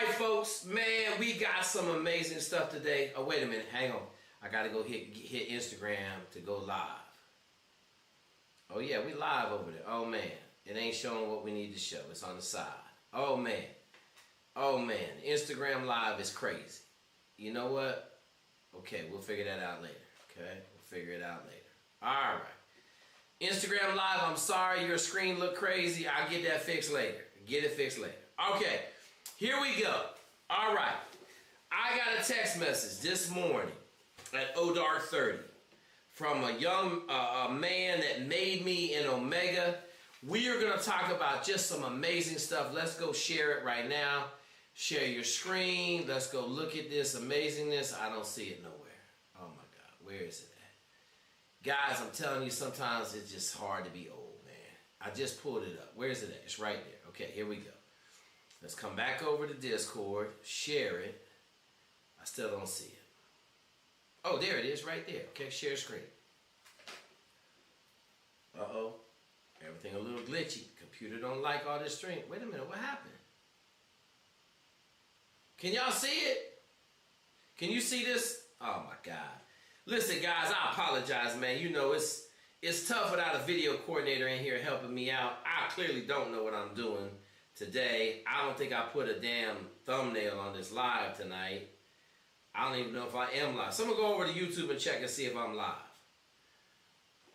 right, folks, man, we got some amazing stuff today. Oh, wait a minute, hang on. I gotta go hit Instagram to go live. Oh yeah, we live over there. Oh man, it ain't showing what we need to show. It's on the side. Oh man, Instagram live is crazy. You know what? Okay, we'll figure that out later. Okay, we'll figure it out later. All right. Instagram live, I'm sorry your screen looked crazy. I'll get that fixed later. Get it fixed later. Okay, here we go. All right. I got a text message this morning at dark30 from a young man that made me in Omega. We are going to talk about just some amazing stuff. Let's go share it right now. Share your screen. Let's go look at this amazingness. I don't see it nowhere. Oh my God, where is it at? Guys, I'm telling you, sometimes it's just hard to be old, man. I just pulled it up. Where is it at? It's right there. Okay, here we go. Let's come back over to Discord, share it. I still don't see it. Oh, there it is, right there. Okay, share screen. Uh-oh. Everything a little glitchy. Computer don't like all this stream. Wait a minute, what happened? Can y'all see it? Can you see this? Oh my God. Listen, guys, I apologize, man. You know, it's tough without a video coordinator in here helping me out. I clearly don't know what I'm doing today. I don't think I put a damn thumbnail on this live tonight. I don't even know if I am live. So I'm going to go over to YouTube and check and see if I'm live.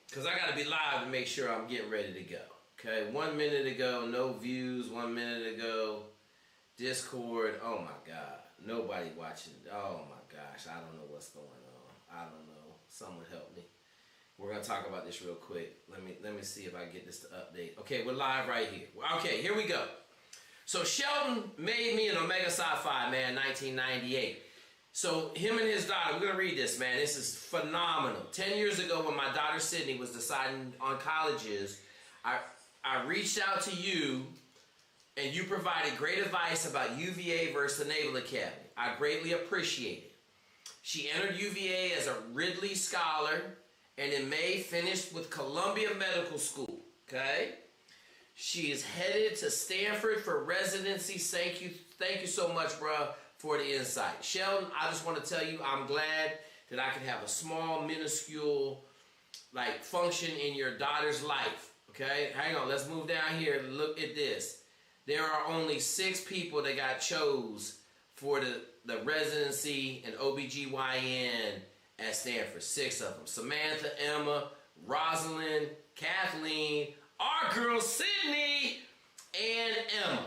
Because I got to be live to make sure I'm getting ready to go. Okay, 1 minute ago, no views. 1 minute ago, Discord. Oh my God, nobody watching. Oh my gosh, I don't know what's going on. I don't know. Someone help me. We're gonna talk about this real quick. Let me see if I can get this to update. Okay, we're live right here. Okay, here we go. So Sheldon made me an Omega Psi-Phi, man, 1998. So him and his daughter, we're gonna read this, man. This is phenomenal. 10 years ago, when my daughter Sydney was deciding on colleges, I reached out to you, and you provided great advice about UVA versus the Naval Academy. I greatly appreciate it. She entered UVA as a Ridley Scholar, and in May finished with Columbia Medical School, okay? She is headed to Stanford for residency. Thank you so much, bruh, for the insight. Sheldon, I just want to tell you, I'm glad that I can have a small, minuscule, function in your daughter's life, okay? Hang on, let's move down here. Look at this. There are only 6 people that got chose for the residency and OBGYN at Stanford. 6 of them. Samantha, Emma, Rosalind, Kathleen, our girl Sydney, and Emma.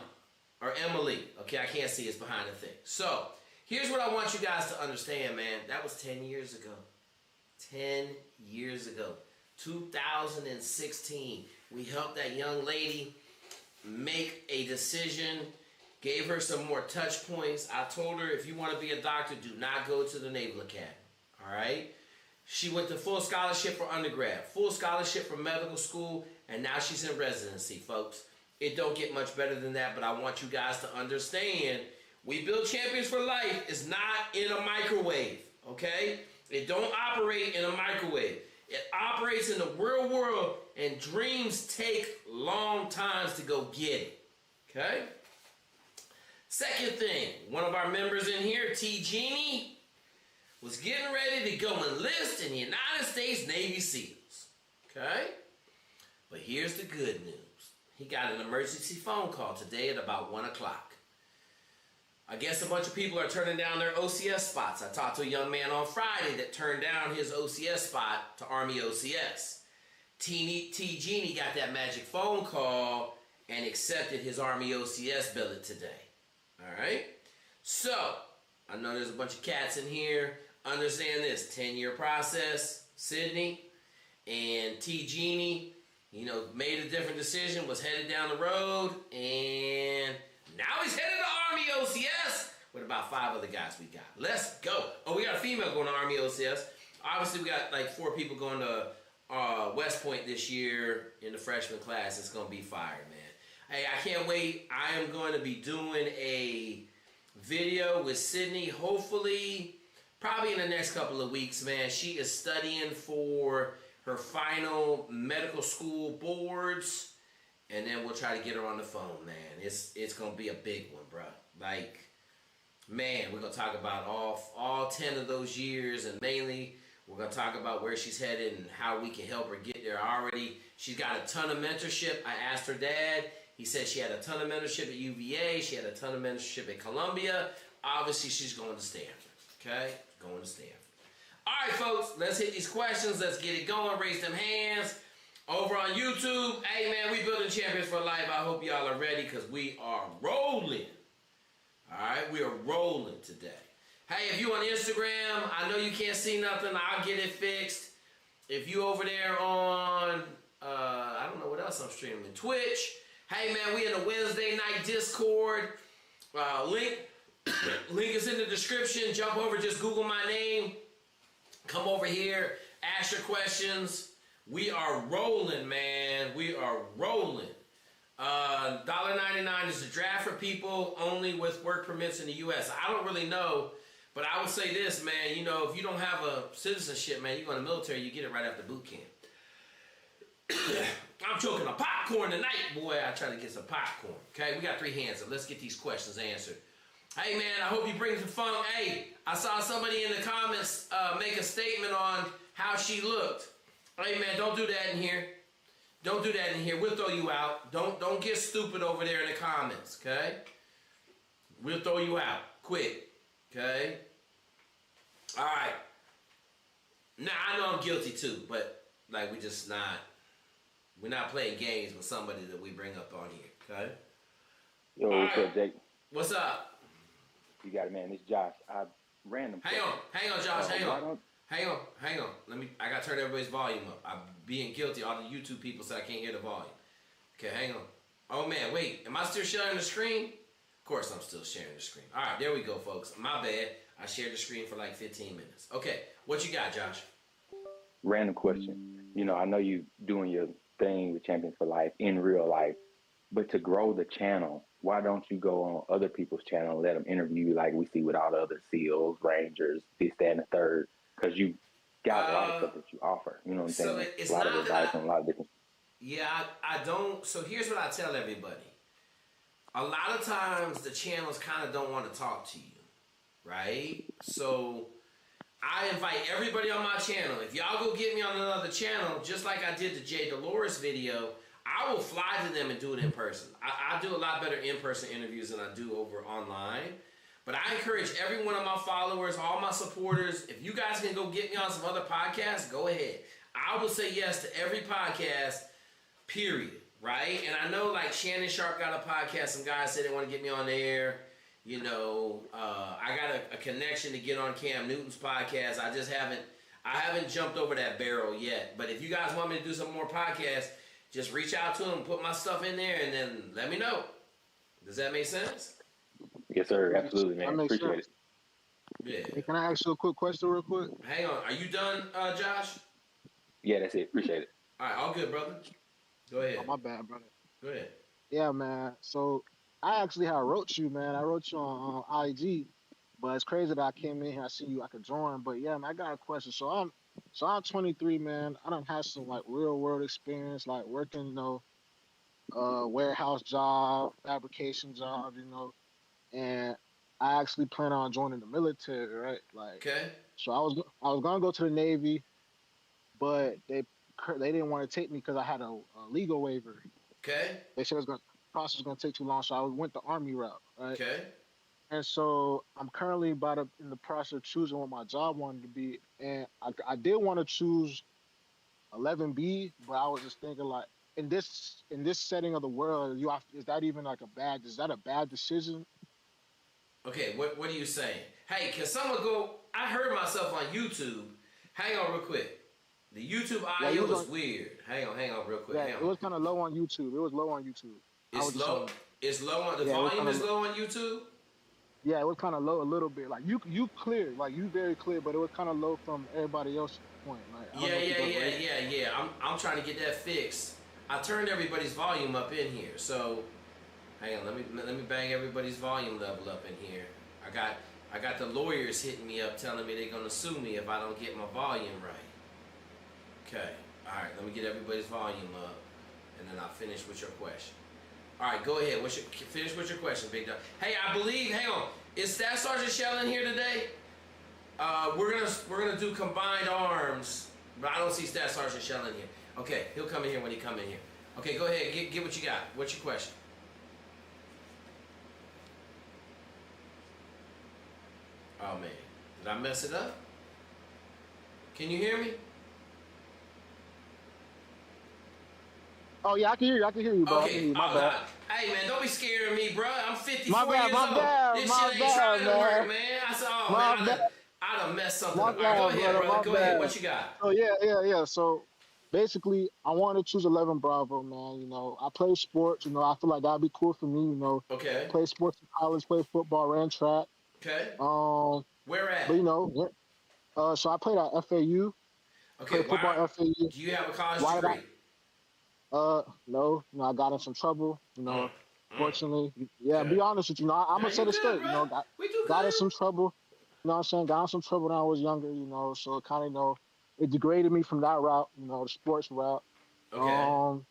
Or Emily. Okay, I can't see, it's behind the thing. So, here's what I want you guys to understand, man. That was 10 years ago. 10 years ago. 2016. We helped that young lady make a decision, gave her some more touch points. I told her, if you want to be a doctor, do not go to the Naval Academy. All right? She went to full scholarship for undergrad, full scholarship for medical school, and now she's in residency, folks. It don't get much better than that, but I want you guys to understand, we build champions for life. It's not in a microwave, okay? It don't operate in a microwave. It operates in the real world, and dreams take long times to go get it, okay? Second thing, one of our members in here, T. Jeannie, was getting ready to go enlist in the United States Navy SEALs, okay? But here's the good news. He got an emergency phone call today at about 1 o'clock. I guess a bunch of people are turning down their OCS spots. I talked to a young man on Friday that turned down his OCS spot to Army OCS. T. Jeannie got that magic phone call and accepted his Army OCS billet today. All right? So, I know there's a bunch of cats in here. Understand this, 10-year process. Sydney and T. Jeannie, made a different decision, was headed down the road, and now he's headed to Army OCS with about 5 other guys we got. Let's go. Oh, we got a female going to Army OCS. Obviously, we got 4 people going to West Point this year in the freshman class. It's going to be fire, man. Hey, I can't wait. I am going to be doing a video with Sydney, hopefully, probably in the next couple of weeks, man. She is studying for her final medical school boards, and then we'll try to get her on the phone, man. It's going to be a big one, bro. Man, we're going to talk about all 10 of those years, and mainly we're going to talk about where she's headed and how we can help her get there. She's got a ton of mentorship. I asked her dad. He said she had a ton of mentorship at UVA. She had a ton of mentorship at Columbia. Obviously, she's going to Stanford. Okay? Going to Stanford. All right, folks. Let's hit these questions. Let's get it going. Raise them hands. Over on YouTube. Hey, man, we building champions for life. I hope y'all are ready because we are rolling. All right? We are rolling today. Hey, if you on Instagram, I know you can't see nothing. I'll get it fixed. If you over there on, I don't know what else I'm streaming. Twitch. Hey, man, we in the Wednesday night Discord. Link is in the description. Jump over, just Google my name. Come over here. Ask your questions. We are rolling, man. We are rolling. $1.99 is the draft for people only with work permits in the U.S. I don't really know, but I would say this, man. You know, if you don't have a citizenship, man, you go in the military, you get it right after boot camp. I'm choking on popcorn tonight, boy. I try to get some popcorn. Okay, we got 3 hands up. Let's get these questions answered. Hey, man, I hope you bring some fun. Hey, I saw somebody in the comments make a statement on how she looked. Hey, man, don't do that in here. Don't do that in here. We'll throw you out. Don't get stupid over there in the comments, okay? We'll throw you out quick, okay? All right. Now, I know I'm guilty too, but, like, we're not playing games with somebody that we bring up on here, okay? Yo, what's up, Jake? What's up? You got it, man. It's Josh. Random. Hang on, Josh. Hang on. I gotta turn everybody's volume up. I'm being guilty. All the YouTube people said I can't hear the volume. Okay, hang on. Oh man, wait. Am I still sharing the screen? Of course I'm still sharing the screen. All right, there we go, folks. My bad. I shared the screen for like 15 minutes. Okay, what you got, Josh? Random question. You know, I know you doing your thing with Champions for Life in real life, but to grow the channel, why don't you go on other people's channel and let them interview you like we see with all the other SEALs, Rangers, this, that, and the third? Because you got a lot of stuff that you offer. You know what I'm saying? It's a lot of advice and a lot of different. Yeah, I don't. So here's what I tell everybody. A lot of times the channels kind of don't want to talk to you, right? So I invite everybody on my channel. If y'all go get me on another channel, just like I did the Jay Dolores video, I will fly to them and do it in person. I do a lot better in-person interviews than I do over online. But I encourage every one of my followers, all my supporters, if you guys can go get me on some other podcasts, go ahead. I will say yes to every podcast, period, right? And I know like Shannon Sharp got a podcast. Some guys said they want to get me on there. You know, I got a connection to get on Cam Newton's podcast. I haven't jumped over that barrel yet. But if you guys want me to do some more podcasts, just reach out to them, put my stuff in there, and then let me know. Does that make sense? Yes, sir. Absolutely, man. Appreciate it. Yeah. Hey, can I ask you a quick question real quick? Hang on. Are you done, Josh? Yeah, that's it. Appreciate it. All right. All good, brother. Go ahead. Oh, my bad, brother. Go ahead. Yeah, man. So I actually wrote you, man. I wrote you on IG, but it's crazy that I came in here. I see you. I could join, but yeah, man, I got a question. So I'm 23, man. I don't have some like real world experience, like working, you know, warehouse job, fabrication job, you know. And I actually plan on joining the military, right? Like, okay. So I was gonna go to the Navy, but they didn't want to take me because I had a legal waiver. Okay. They said the process was gonna take too long, so I went the Army route, right? Okay. And so I'm currently in the process of choosing what my job wanted to be, and I did want to choose 11B, but I was just thinking like in this setting of the world, is that a bad decision? Okay, what are you saying? Hey, can someone go? I heard myself on YouTube. Hang on real quick. The YouTube audio was weird. Hang on real quick. Yeah, it was kind of low on YouTube. It's low. It's low on the volume. Is low on YouTube. Yeah, it was kind of low a little bit. Like you clear, like you very clear, but it was kind of low from everybody else's point. Like, Yeah. I'm trying to get that fixed. I turned everybody's volume up in here, so. Hang on, let me bang everybody's volume level up in here. I got the lawyers hitting me up telling me they're gonna sue me if I don't get my volume right. Okay, all right, let me get everybody's volume up, and then I'll finish with your question. All right, go ahead. Finish with your question, big dog. Hey, I believe. Hang on. Is Staff Sergeant Shell in here today? We're gonna do combined arms, but I don't see Staff Sergeant Shell in here. Okay, he'll come in here when he come in here. Okay, go ahead. Get what you got. What's your question? Oh man, did I mess it up? Can you hear me? Oh yeah, I can hear you. I can hear you, bro. Okay. My bad. Hey man, don't be scared of me, bro. I'm 54 My bad, years my old. bad, This my shit ain't bad, trying to work, man. man. I said, oh My man, bad. I done messed something My up. All right, go bad, ahead, brother. brother. My Go ahead. bad. What you got? Oh yeah. So basically, I wanted to choose 11 Bravo, man. You know, I play sports. You know, I feel like that'd be cool for me. You know, Okay. play sports in college, play football, ran track. Okay. Where But you at? know, so I played at FAU. Okay. Played football at FAU. Do you have a college Why did degree? no, you know, I got in some trouble. You know, fortunately, yeah. Okay. Be honest with you, know, I'm Yeah, gonna set you it good, straight. bro. You know, We do got in good. some trouble. You know what I'm saying? Got in some trouble when I was younger. You know, so it kind of, you know, it degraded me from that route. You know, the sports route. Okay.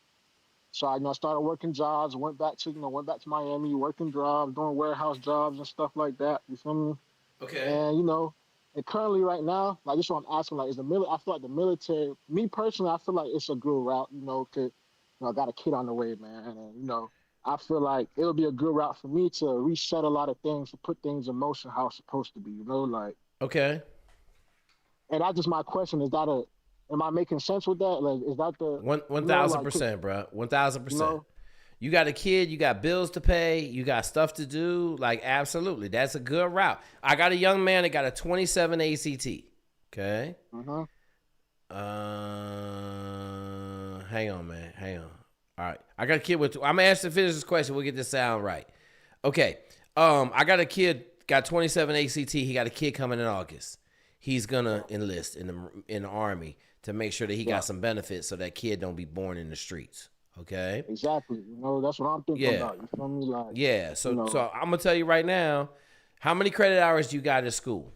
So I, you know, I started working jobs. Went back to, you know, went back to Miami, working jobs, doing warehouse jobs and stuff like that. You feel me? Okay. And you know, and currently right now, like this is what I'm asking, like, is the military? I feel like the military. Me personally, I feel like it's a good route. You know, 'cause, you know, I got a kid on the way, man, and you know, I feel like it'll be a good route for me to reset a lot of things, to put things in motion how it's supposed to be. You know, like, Okay. and that's just my question. Is that a? Am I making sense with that? Like, is that the? One You know, thousand like, percent, bro. you 1000%. know, You got a kid, you got bills to pay, you got stuff to do. Like, absolutely. That's a good route. I got a young man that got a 27 ACT. Okay. Hang on, man. Hang on. All right. I got a kid with, I'm going to ask to finish this question. We'll get this sound right. Okay. I got a kid, got 27 ACT. He got a kid coming in August. He's going to enlist in the Army to make sure that he got some benefits so that kid don't be born in the streets. Okay. Exactly. You know, that's what I'm thinking about. You feel me? Like, Yeah. So you know, so I'm gonna tell you right now, how many credit hours do you got at school?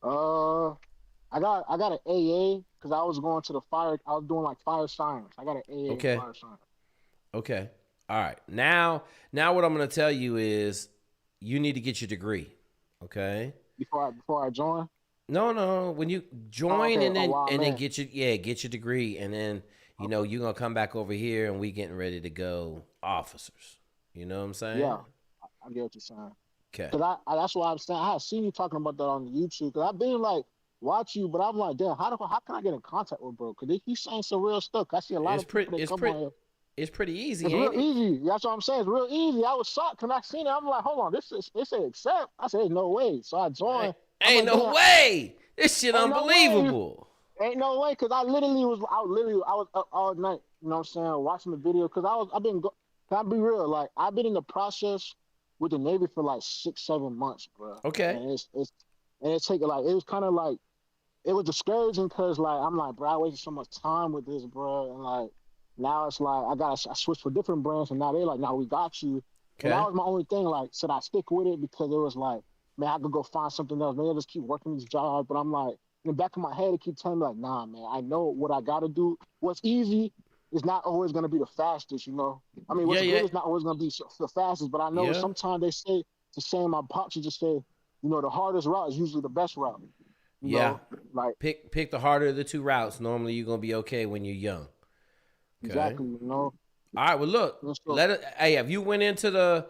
I got an AA because I was going to the fire. I was doing like fire science. I got an AA Okay. in fire science. Okay. All right. Now what I'm gonna tell you is you need to get your degree. Okay. Before I join. No. When you join and then get your degree, and then you know you're gonna come back over here and we getting ready to go officers. You know what I'm saying? Yeah, I get what you're saying. Okay. Cause that's why I'm saying I had seen you talking about that on YouTube. Cause I've been like watch you, but I'm like, damn, how can I get in contact with bro? Cause he's saying some real stuff. I see a lot of people that come on here. It's pretty easy. It's ain't real it? easy. That's what I'm saying. It's real easy. I was shocked when I seen it. I'm like, hold on, it say accept. I said, there's no way. So I joined. Ain't like, no way. This shit ain't unbelievable. Ain't no way, cause I was up all night. You know what I'm saying? Watching the video, cause can I be real? Like I've been in the process with the Navy for like 6-7 months, bro. Okay. And it was kind of like it was discouraging, cause like I'm like, bro, I wasted so much time with this, bro, and like now it's like I switched for different brands, and now they like, now we got you. Okay. And that was my only thing. Like, should I stick with it? Because it was like, man, I could go find something else. Maybe I'll just keep working these jobs. But I'm like, in the back of my head, it keeps telling me like, nah, man, I know what I got to do. What's easy is not always going to be the fastest, you know? I mean, what's good is not always going to be the fastest, but I know sometimes they say, the same, my pops used to say, you know, the hardest route is usually the best route. You know? Like pick the harder of the two routes. Normally you're going to be okay when you're young. Okay. Exactly, you know? All right, well, look, hey, have you went into the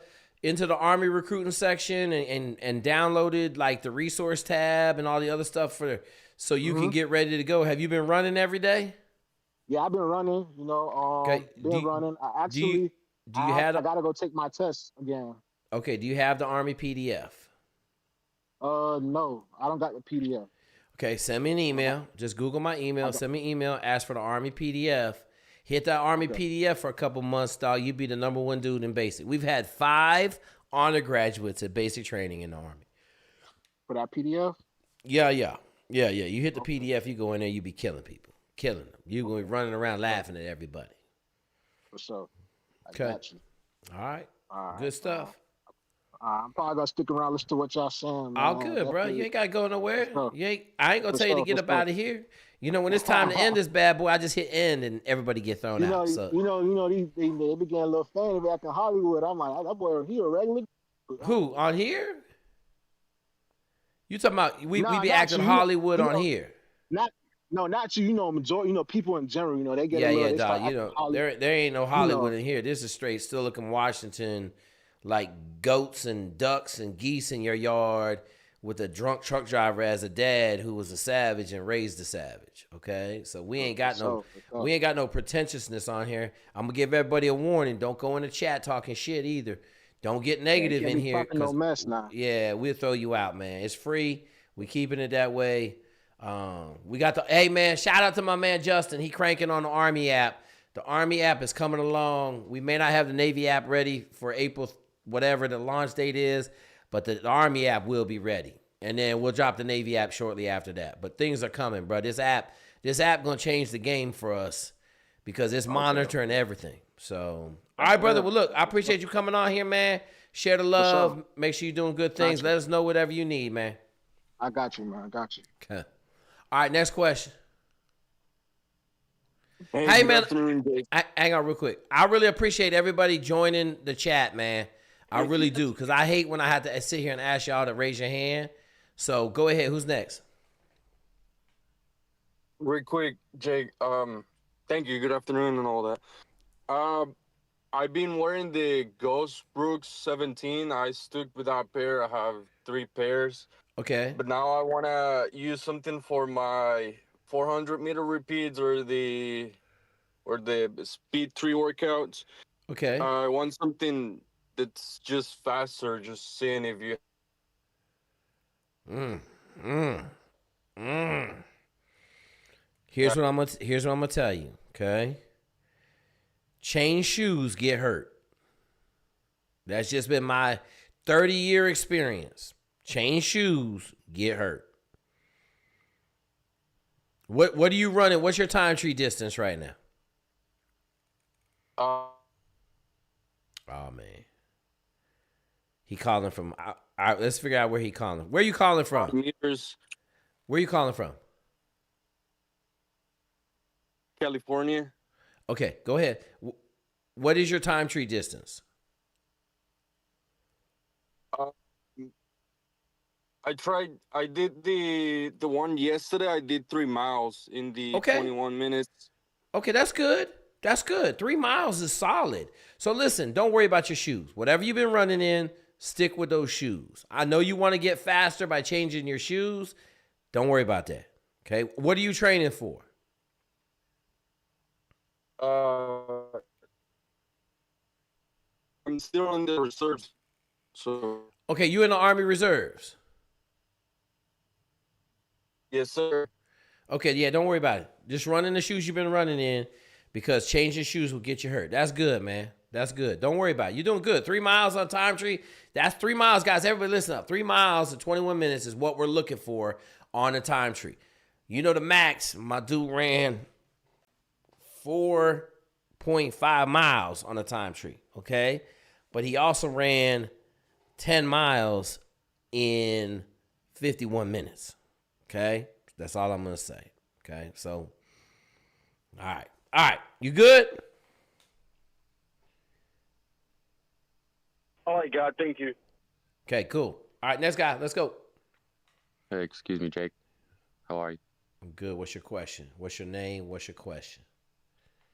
Army recruiting section and downloaded like the resource tab and all the other stuff so you can get ready to go? Have you been running every day? Yeah, I've been running, you know, running. I actually, I got to go take my test again. Okay, do you have the Army PDF? No, I don't got the PDF. Okay, send me an email. Just Google my email, send me an email, ask for the Army PDF. Hit that Army PDF for a couple months, dog. You'd be the #1 dude in basic. We've had 5 honor graduates at basic training in the Army. For that PDF? Yeah. You hit the PDF, you go in there, you be killing people. Killing them. You going to be running around laughing at everybody. What's up? I got you. All right. Good stuff. I'm probably going to stick around, listen to what y'all saying, man. All good, bro. You ain't got to go nowhere. I ain't going to tell you to get up out of here. You know, when it's time to end this bad boy, I just hit end and everybody get thrown out. So they began a little fan back in Hollywood. I'm like, that boy, he a regular. who on here? You talking about we Nah, be not acting you. Hollywood on here? Not not you. Majority. People in general. They get Yeah, a little. yeah, They dog. start acting Hollywood. There ain't no You know, Hollywood in here. This is straight still looking Washington, like goats and ducks and geese in your yard with a drunk truck driver as a dad who was a savage and raised a savage. Okay, so we ain't got no pretentiousness on here. I'm gonna give everybody a warning. Don't go in the chat talking shit either. Don't get negative in here. No mess now. Yeah, we'll throw you out, man. It's free. We keeping it that way. We got hey man, shout out to my man Justin. He cranking on the Army app. The Army app is coming along. We may not have the Navy app ready for April, whatever the launch date is, but the Army app will be ready. And then we'll drop the Navy app shortly after that. But things are coming, bro. This app gonna change the game for us because it's monitoring everything. So, all right, brother. Well, look, I appreciate you coming on here, man. Share the love. Make sure you're doing good things. Let us know whatever you need, man. I got you, man. I got you. Okay. All right, next question. Hey man, hang on real quick. I really appreciate everybody joining the chat, man. I really do, because I hate when I have to sit here and ask y'all to raise your hand. So go ahead. Who's next? Real quick, Jake. Thank you. Good afternoon and all that. I've been wearing the Ghost Brooks 17. I stuck with that pair. I have 3 pairs. Okay. But now I want to use something for my 400-meter repeats or the speed 3 workouts. Okay. I want something that's just faster. Just seeing if you. Here's what I'm gonna tell you. Okay. Chain shoes get hurt. That's just been my 30-year experience. Chain shoes get hurt. What are you running? What's your time tree distance right now? Oh man, he calling from. Let's figure out where he calling. Where are you calling from? Meters. Where are you calling from? California. Okay, go ahead. What is your time tree distance? I did the one yesterday. I did 3 miles in the 21 minutes. Okay, that's good. That's good. 3 miles is solid. So listen, don't worry about your shoes. Whatever you've been running in, stick with those shoes. I know you want to get faster by changing your shoes. Don't worry about that. Okay, what are you training for? I'm still in the reserves. So. Okay, you in the Army Reserves? Yes, sir. Okay, yeah, don't worry about it. Just run in the shoes you've been running in, because changing shoes will get you hurt. That's good, man. That's good. Don't worry about it. You're doing good. 3 miles on time tree. That's 3 miles, guys. Everybody listen up. 3 miles in 21 minutes is what we're looking for on a time tree. You know the max, my dude ran 4.5 miles on a time tree, okay? But he also ran 10 miles in 51 minutes, okay? That's all I'm going to say, okay? So, all right. You good? Oh, my God. Thank you. Okay, cool. All right, next guy. Let's go. Hey, excuse me, Jake. How are you? I'm good. What's your question? What's your name? What's your question?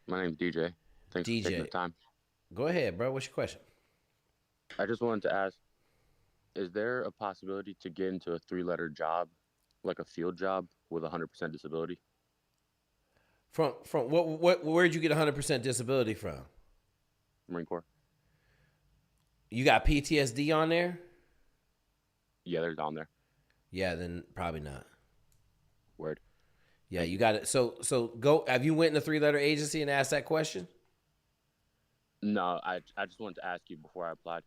My name's DJ. Thanks for taking the time. Go ahead, bro. What's your question? I just wanted to ask, is there a possibility to get into a 3-letter job, like a field job, with 100% disability? From where'd you get 100% disability from? Marine Corps. You got PTSD on there? Yeah, there's on there. Yeah, then probably not. Word. Yeah, you got it. So go. Have you went in a 3-letter agency and asked that question? No, I just wanted to ask you before I applied.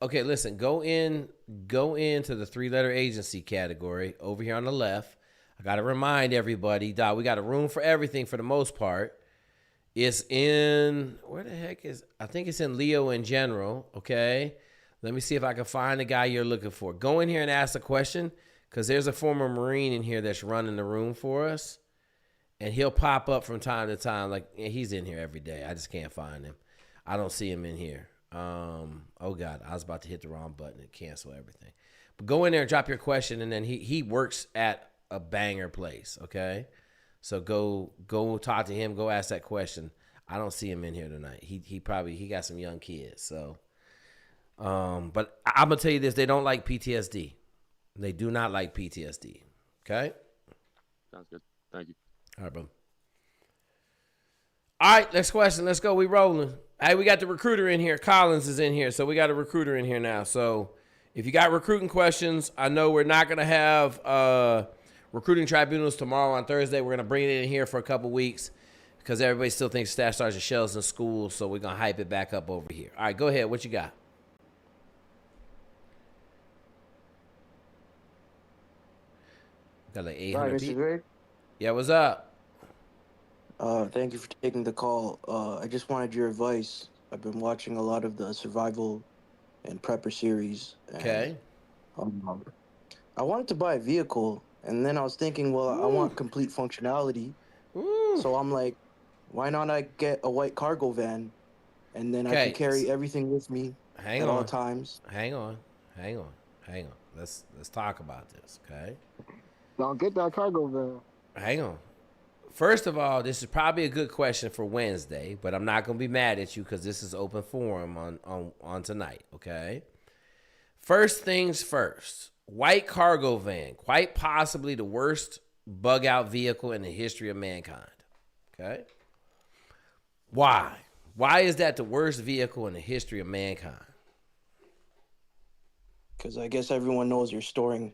Okay, listen. Go into the 3-letter agency category over here on the left. I got to remind everybody, Doc, we got a room for everything for the most part. It's in, where the heck is, I think it's in Leo in general, okay? Let me see if I can find the guy you're looking for. Go in here and ask a question, because there's a former Marine in here that's running the room for us. and he'll pop up from time to time. Like he's in here every day. I just can't find him. I don't see him in here. Oh God, I was about to hit the wrong button and cancel everything. But go in there and drop your question, and then he works at a banger place. Okay, so go talk to him. Go ask that question. I don't see him in here tonight. He probably got some young kids. So, but I'm gonna tell you this: they don't like PTSD. They do not like PTSD. Okay. Sounds good. Thank you. All right, bro. All right, next question. Let's go. We rolling. Hey, we got the recruiter in here. Collins is in here, so we got a recruiter in here now. So if you got recruiting questions, I know we're not going to have recruiting tribunals tomorrow on Thursday. We're going to bring it in here for a couple weeks because everybody still thinks Staff Sergeant Shell's in school, so we're going to hype it back up over here. All right, go ahead. What you got? Got like 800 people. Yeah, what's up? Thank you for taking the call. I just wanted your advice. I've been watching a lot of the survival and prepper series. And, Okay. I wanted to buy a vehicle, and then I was thinking, well, I want complete functionality. So I'm like, why not I get a white cargo van, and then I can carry everything with me at all times. Hang on. Let's talk about this, okay? Don't get that cargo van. Hang on. First of all, this is probably a good question for Wednesday, but I'm not going to be mad at you because this is open forum on tonight, okay? First things first, white cargo van, quite possibly the worst bug-out vehicle in the history of mankind, okay? Why? Why is that the worst vehicle in the history of mankind? Because I guess everyone knows you're storing.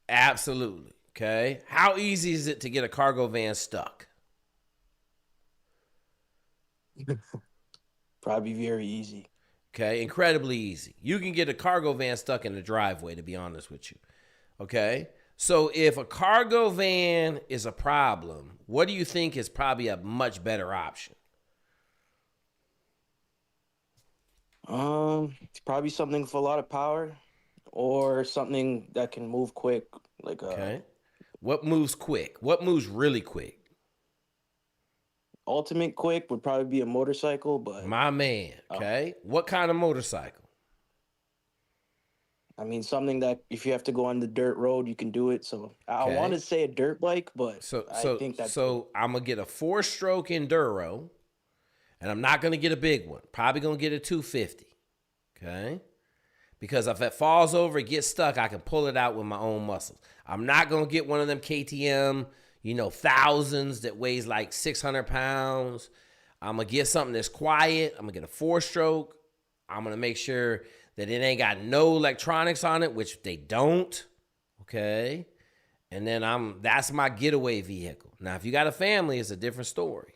Absolutely. Okay. How easy is it to get a cargo van stuck? Probably very easy. Okay. Incredibly easy. You can get a cargo van stuck in the driveway, to be honest with you. Okay. So if a cargo van is a problem, what do you think is probably a much better option? It's probably something with a lot of power or something that can move quick. Okay. What moves quick? What moves really quick? Ultimate quick would probably be a motorcycle, but my man. Okay. What kind of motorcycle? I mean, something that if you have to go on the dirt road, you can do it. So I want to say a dirt bike, but I think that's I'm gonna get a 4-stroke enduro, and I'm not gonna get a big one. Probably gonna get a 250. Okay. Because if it falls over, it gets stuck, I can pull it out with my own muscles. I'm not going to get one of them KTM, thousands that weighs like 600 pounds. I'm going to get something that's quiet. I'm going to get a 4-stroke. I'm going to make sure that it ain't got no electronics on it, which they don't. Okay. And then that's my getaway vehicle. Now, if you got a family, it's a different story.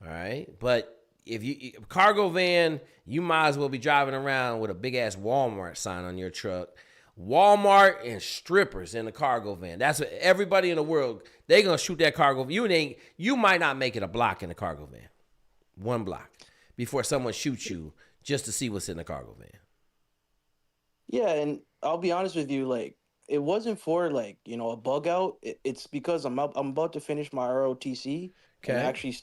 All right. But if you cargo van, you might as well be driving around with a big ass Walmart sign on your truck. Walmart and strippers in the cargo van. That's what everybody in the world, they gonna shoot that cargo. You might not make it a block in the cargo van. 1 block before someone shoots you just to see what's in the cargo van. Yeah, and I'll be honest with you, it wasn't for a bug out. It's because I'm about to finish my ROTC and actually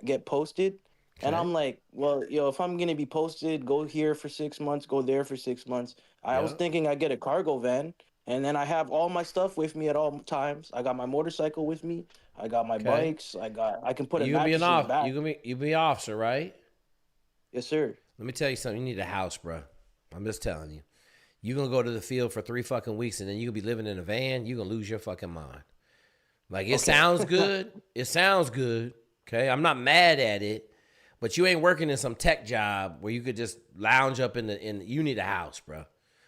get posted. Okay. And I'm like, well, if I'm going to be posted, go here for 6 months, go there for 6 months. I was thinking I'd get a cargo van, and then I have all my stuff with me at all times. I got my motorcycle with me. I got my bikes. I can put a mattress in the back. You be an officer, right? Yes, sir. Let me tell you something. You need a house, bro. I'm just telling you. You're going to go to the field for 3 fucking weeks, and then you're going to be living in a van. You're going to lose your fucking mind. It sounds good. It sounds good. Okay? I'm not mad at it. But you ain't working in some tech job where you could just lounge up you need a house, bro.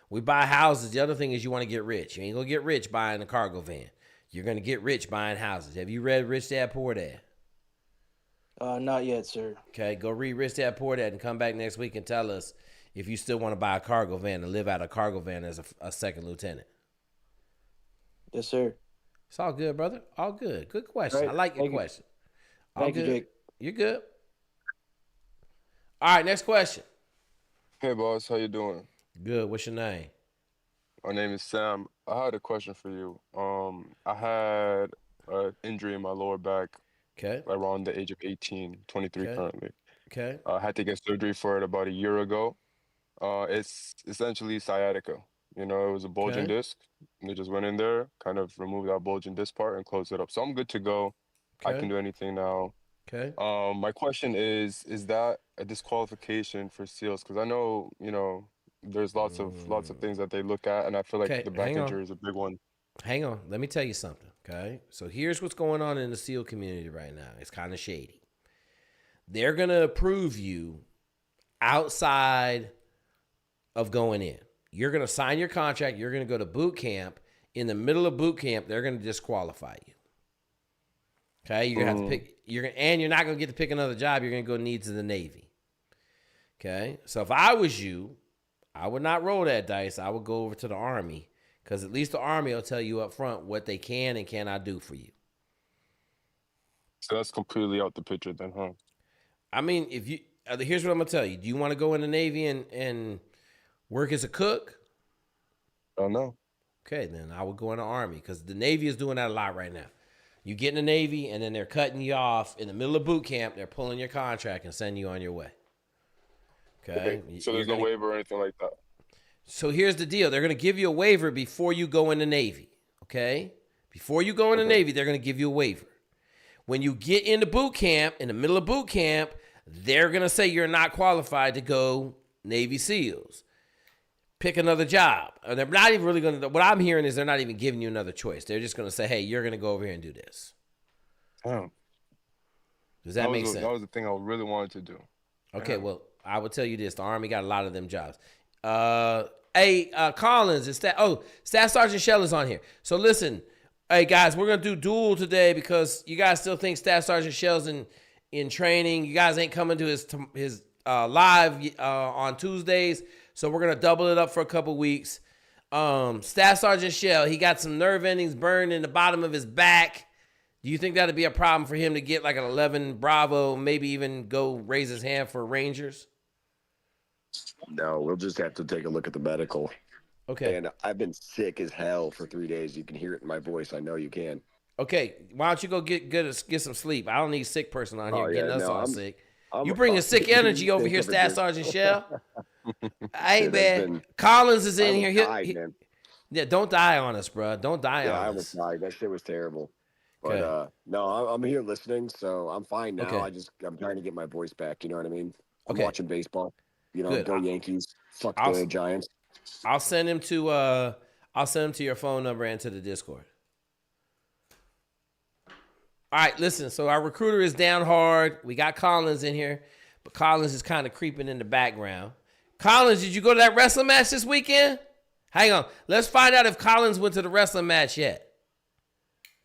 We buy houses. The other thing is you want to get rich. You ain't going to get rich buying a cargo van. You're going to get rich buying houses. Have you read Rich Dad Poor Dad? Not yet, sir. Okay, go read Rich Dad Poor Dad and come back next week and tell us if you still want to buy a cargo van and live out a cargo van as a second lieutenant. Yes, sir. It's all good, brother. All good. Good question. Right. I like your question. Thank you, Jake. You're good. All right, next question. Hey, boss. How you doing? Good. What's your name? My name is Sam. I had a question for you. I had injury in my lower back Okay. around the age of 18, 23 Okay. currently. Okay. I had to get surgery for it about a year ago. It's essentially sciatica. It was a bulging Okay. disc. And they just went in there, kind of removed that bulging disc part and closed it up. So I'm good to go. I can Okay. do anything now. Okay. My question is that a disqualification for SEALs? Because I know, there's lots of things that they look at, and I feel like Okay. the back Hang on. injury is a big one. Hang on. Let me tell you something. Okay. So here's what's going on in the SEAL community right now. It's kind of shady. They're going to approve you outside of going in. You're going to sign your contract. You're going to go to boot camp. In the middle of boot camp, they're going to disqualify you. Okay, you're gonna have to pick. You're not gonna get to pick another job. You're gonna go needs in the Navy. Okay, so if I was you, I would not roll that dice. I would go over to the Army because at least the Army will tell you up front what they can and cannot do for you. So that's completely out the picture then, huh? I mean, if you here's what I'm gonna tell you. Do you want to go in the Navy and work as a cook? Oh no. Okay, then I would go in the Army because the Navy is doing that a lot right now. You get in the Navy, and then they're cutting you off in the middle of boot camp. They're pulling your contract and sending you on your way. Okay? So there's no waiver or anything like that? So here's the deal. They're going to give you a waiver before you go in the Navy. Okay? Before you go in the Navy, they're going to give you a waiver. When you get into boot camp, in the middle of boot camp, they're going to say you're not qualified to go Navy SEALs. Pick another job. They're not even really going to, what I'm hearing is they're not even giving you another choice. They're just going to say, hey, you're going to go over here and do this. Oh. Does that make sense? That was the thing I really wanted to do. Okay, well, I will tell you this. The Army got a lot of them jobs. Collins, Staff Sergeant Shell is on here. So listen, hey, guys, we're going to do duel today because you guys still think Staff Sergeant Shell's in training. You guys ain't coming to his live on Tuesdays. So we're going to double it up for a couple weeks. Staff Sergeant Shell, he got some nerve endings burned in the bottom of his back. Do you think that'd be a problem for him to get like an 11 Bravo, maybe even go raise his hand for Rangers? No, we'll just have to take a look at the medical. Okay. And I've been sick as hell for 3 days. You can hear it in my voice. I know you can. Okay. Why don't you go get some sleep? I don't need a sick person on here getting us all sick. I'm you bring a sick energy over here, Staff Sergeant Shell. Hey, man. Collins is in here. Yeah, don't die on us, bro. Don't die on us. I almost died. That shit was terrible. But no, I'm here listening, so I'm fine now. Okay. I'm trying to get my voice back. You know what I mean? I'm Okay. watching baseball. Good. Go Yankees. Fuck the Giants. I'll send him to your phone number and to the Discord. All right, listen. So our recruiter is down hard. We got Collins in here, but Collins is kind of creeping in the background. Collins, did you go to that wrestling match this weekend? Hang on. Let's find out if Collins went to the wrestling match yet.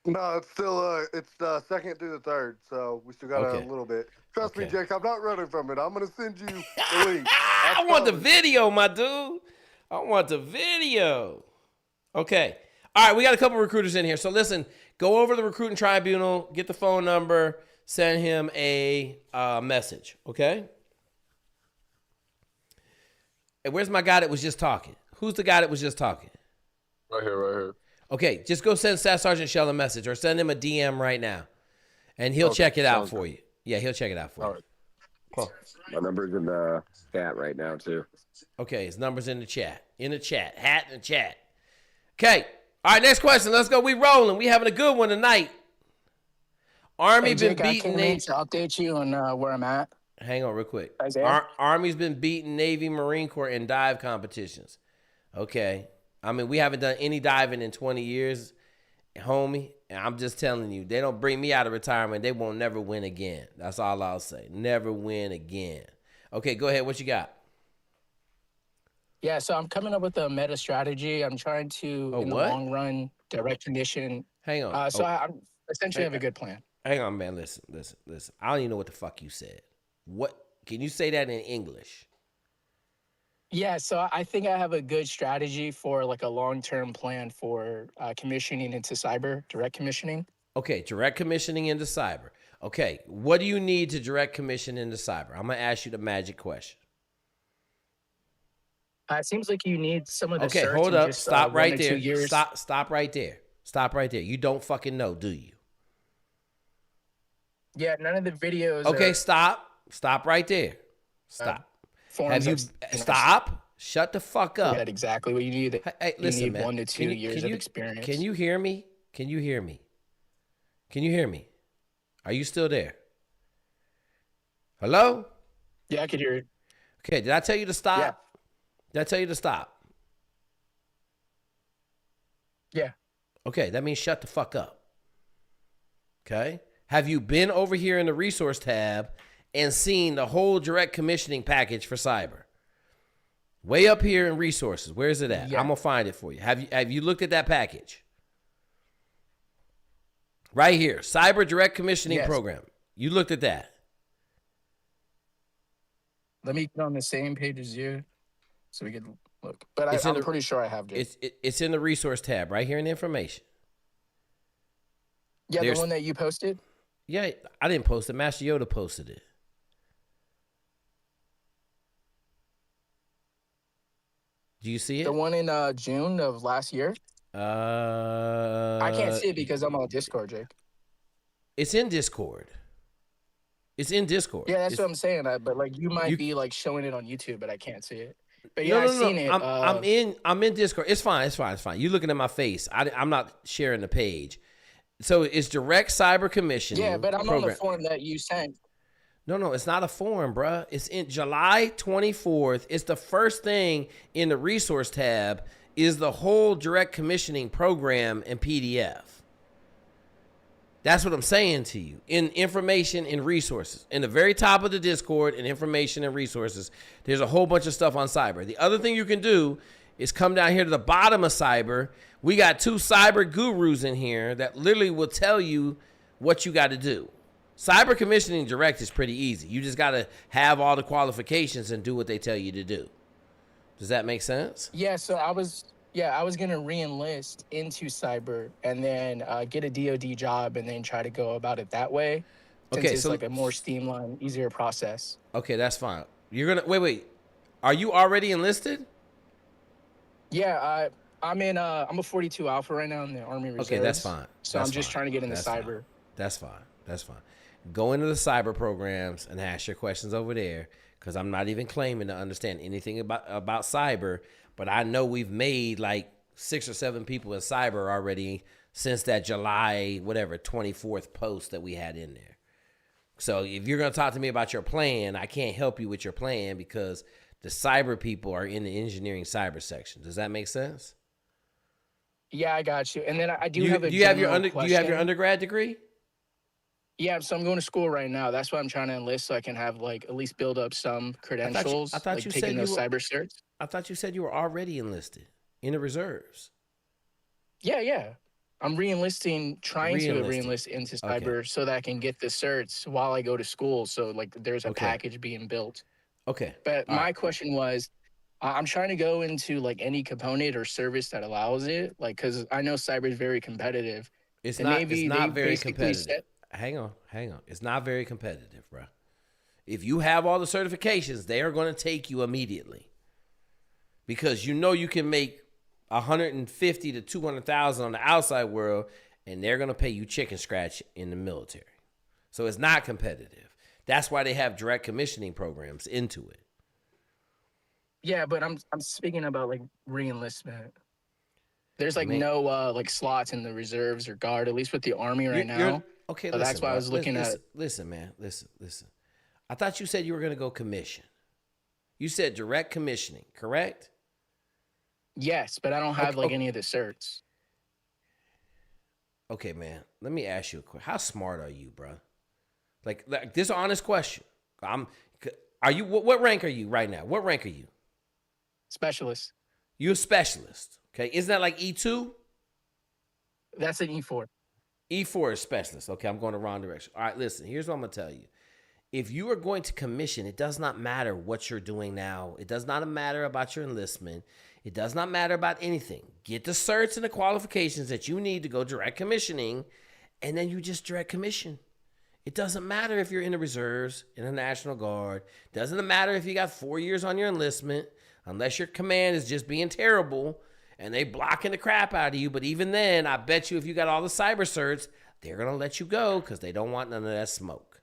No, it's still it's second through the third, so we still got a little bit. Trust me, Jake, I'm not running from it. I'm gonna send you the link. I want the video, my dude. I want the video. Okay. All right, we got a couple recruiters in here. So listen, go over to the recruiting tribunal, get the phone number, send him a message, okay? And where's my guy that was just talking? Who's the guy that was just talking? Right here. Okay, just go send Staff Sergeant Shell a message or send him a DM right now, and he'll check it out for you. Yeah, he'll check it out for you. Right. Cool. My number's in the chat right now, too. Okay, his number's in the chat. Hat in the chat. Okay. All right, next question. Let's go. We rolling. We having a good one tonight. Army been beating Navy. To update you on where I'm at. Hang on real quick. Isaiah? Army's been beating Navy, Marine Corps in dive competitions. Okay. I mean, we haven't done any diving in 20 years, homie. And I'm just telling you, they don't bring me out of retirement, they won't never win again. That's all I'll say. Never win again. Okay, go ahead. What you got? Yeah, so I'm coming up with a meta strategy. I'm trying to, in the long run, direct condition. Hang on. I'm essentially have a good plan. Hang on, man. Listen. I don't even know what the fuck you said. What? Can you say that in English? Yeah, so I think I have a good strategy for like a long-term plan for commissioning into cyber, direct commissioning. Okay, direct commissioning into cyber. Okay, what do you need to direct commission into cyber? I'm going to ask you the magic question. It seems like you need some of the Okay, hold up. Stop right there. Stop right there. You don't fucking know, do you? Yeah, none of the videos. Okay, stop right there. Stop. Have you stop? Shut the fuck up. That's exactly what you need. Hey, listen, you need man. 1 to 2 years of experience. Can you hear me? Can you hear me? Can you hear me? Are you still there? Hello? Yeah, I could hear it. Okay, did I tell you to stop? Yeah. Did I tell you to stop? Yeah. Okay, that means shut the fuck up. Okay? Have you been over here in the resource tab and seen the whole direct commissioning package for cyber? Way up here in resources. Where is it at? Yeah. I'm going to find it for you. Have you looked at that package? Right here, cyber direct commissioning program. You looked at that. Let me get on the same page as you so we can look. But I'm pretty sure I have it. It's in the resource tab right here in the information. Yeah, the one that you posted? Yeah, I didn't post it. Master Yoda posted it. Do you see it? The one in June of last year? I can't see it because I'm on Discord, Jake. It's in Discord. It's in Discord. Yeah, that's what I'm saying. But like you might be like showing it on YouTube, but I can't see it. But yeah, I've seen it. I'm in Discord. It's fine. You looking at my face. I'm not sharing the page. So it's direct cyber commissioning. Yeah, but I'm program. on the form that you sent. No, it's not a form, bruh. It's in July 24th. It's the first thing in the resource tab is the whole direct commissioning program in PDF. That's what I'm saying to you. In information and resources. In the very top of the Discord in information and resources, there's a whole bunch of stuff on cyber. The other thing you can do is come down here to the bottom of cyber. We got 2 cyber gurus in here that literally will tell you what you got to do. Cyber commissioning direct is pretty easy. You just got to have all the qualifications and do what they tell you to do. Does that make sense? Yeah, so I was going to re-enlist into cyber and then get a DOD job and then try to go about it that way. Since it's like a more streamlined, easier process. Okay, that's fine. You're going to wait. Are you already enlisted? Yeah, I'm a 42 Alpha right now in the Army Reserves. Okay, that's fine. So I'm just trying to get into cyber. That's fine. Go into the cyber programs and ask your questions over there because I'm not even claiming to understand anything about cyber, but I know we've made like 6 or 7 people in cyber already since that July, 24th post that we had in there. So if you're going to talk to me about your plan, I can't help you with your plan because the cyber people are in the engineering cyber section. Does that make sense? Yeah, I got you. And then I do have your undergrad degree? Yeah, so I'm going to school right now. That's why I'm trying to enlist so I can have like at least build up some credentials. I thought like you taking said those cyber certs. I thought you said you were already enlisted in the reserves. Yeah. I'm trying to re-enlist into cyber so that I can get the certs while I go to school. So like there's a package being built. Okay. But my question was, I'm trying to go into like any component or service that allows it. Like, cause I know cyber is very competitive. It's not very competitive. Hang on. It's not very competitive, bro. If you have all the certifications, they are going to take you immediately. Because you can make 150 to 200,000 on the outside world, and they're going to pay you chicken scratch in the military. So it's not competitive. That's why they have direct commissioning programs into it. Yeah, but I'm speaking about like re-enlistment. There's like no like slots in the reserves or guard, at least with the Army right now. Okay, so that's why I was looking at. Listen, man. I thought you said you were going to go commission. You said direct commissioning, correct? Yes, but I don't have any of the certs. Okay, man. Let me ask you a question. How smart are you, bro? Like this is an honest question. Are you? What rank are you right now? What rank are you? Specialist. You're a specialist. Okay, isn't that like E2? That's an E4. E4 is specialist. Okay, I'm going the wrong direction. All right, listen, here's what I'm going to tell you. If you are going to commission, it does not matter what you're doing now. It does not matter about your enlistment. It does not matter about anything. Get the certs and the qualifications that you need to go direct commissioning, and then you just direct commission. It doesn't matter if you're in the reserves, in the National Guard. It doesn't matter if you got 4 years on your enlistment, unless your command is just being terrible and they blocking the crap out of you. But even then, I bet you if you got all the cyber certs, they're going to let you go because they don't want none of that smoke.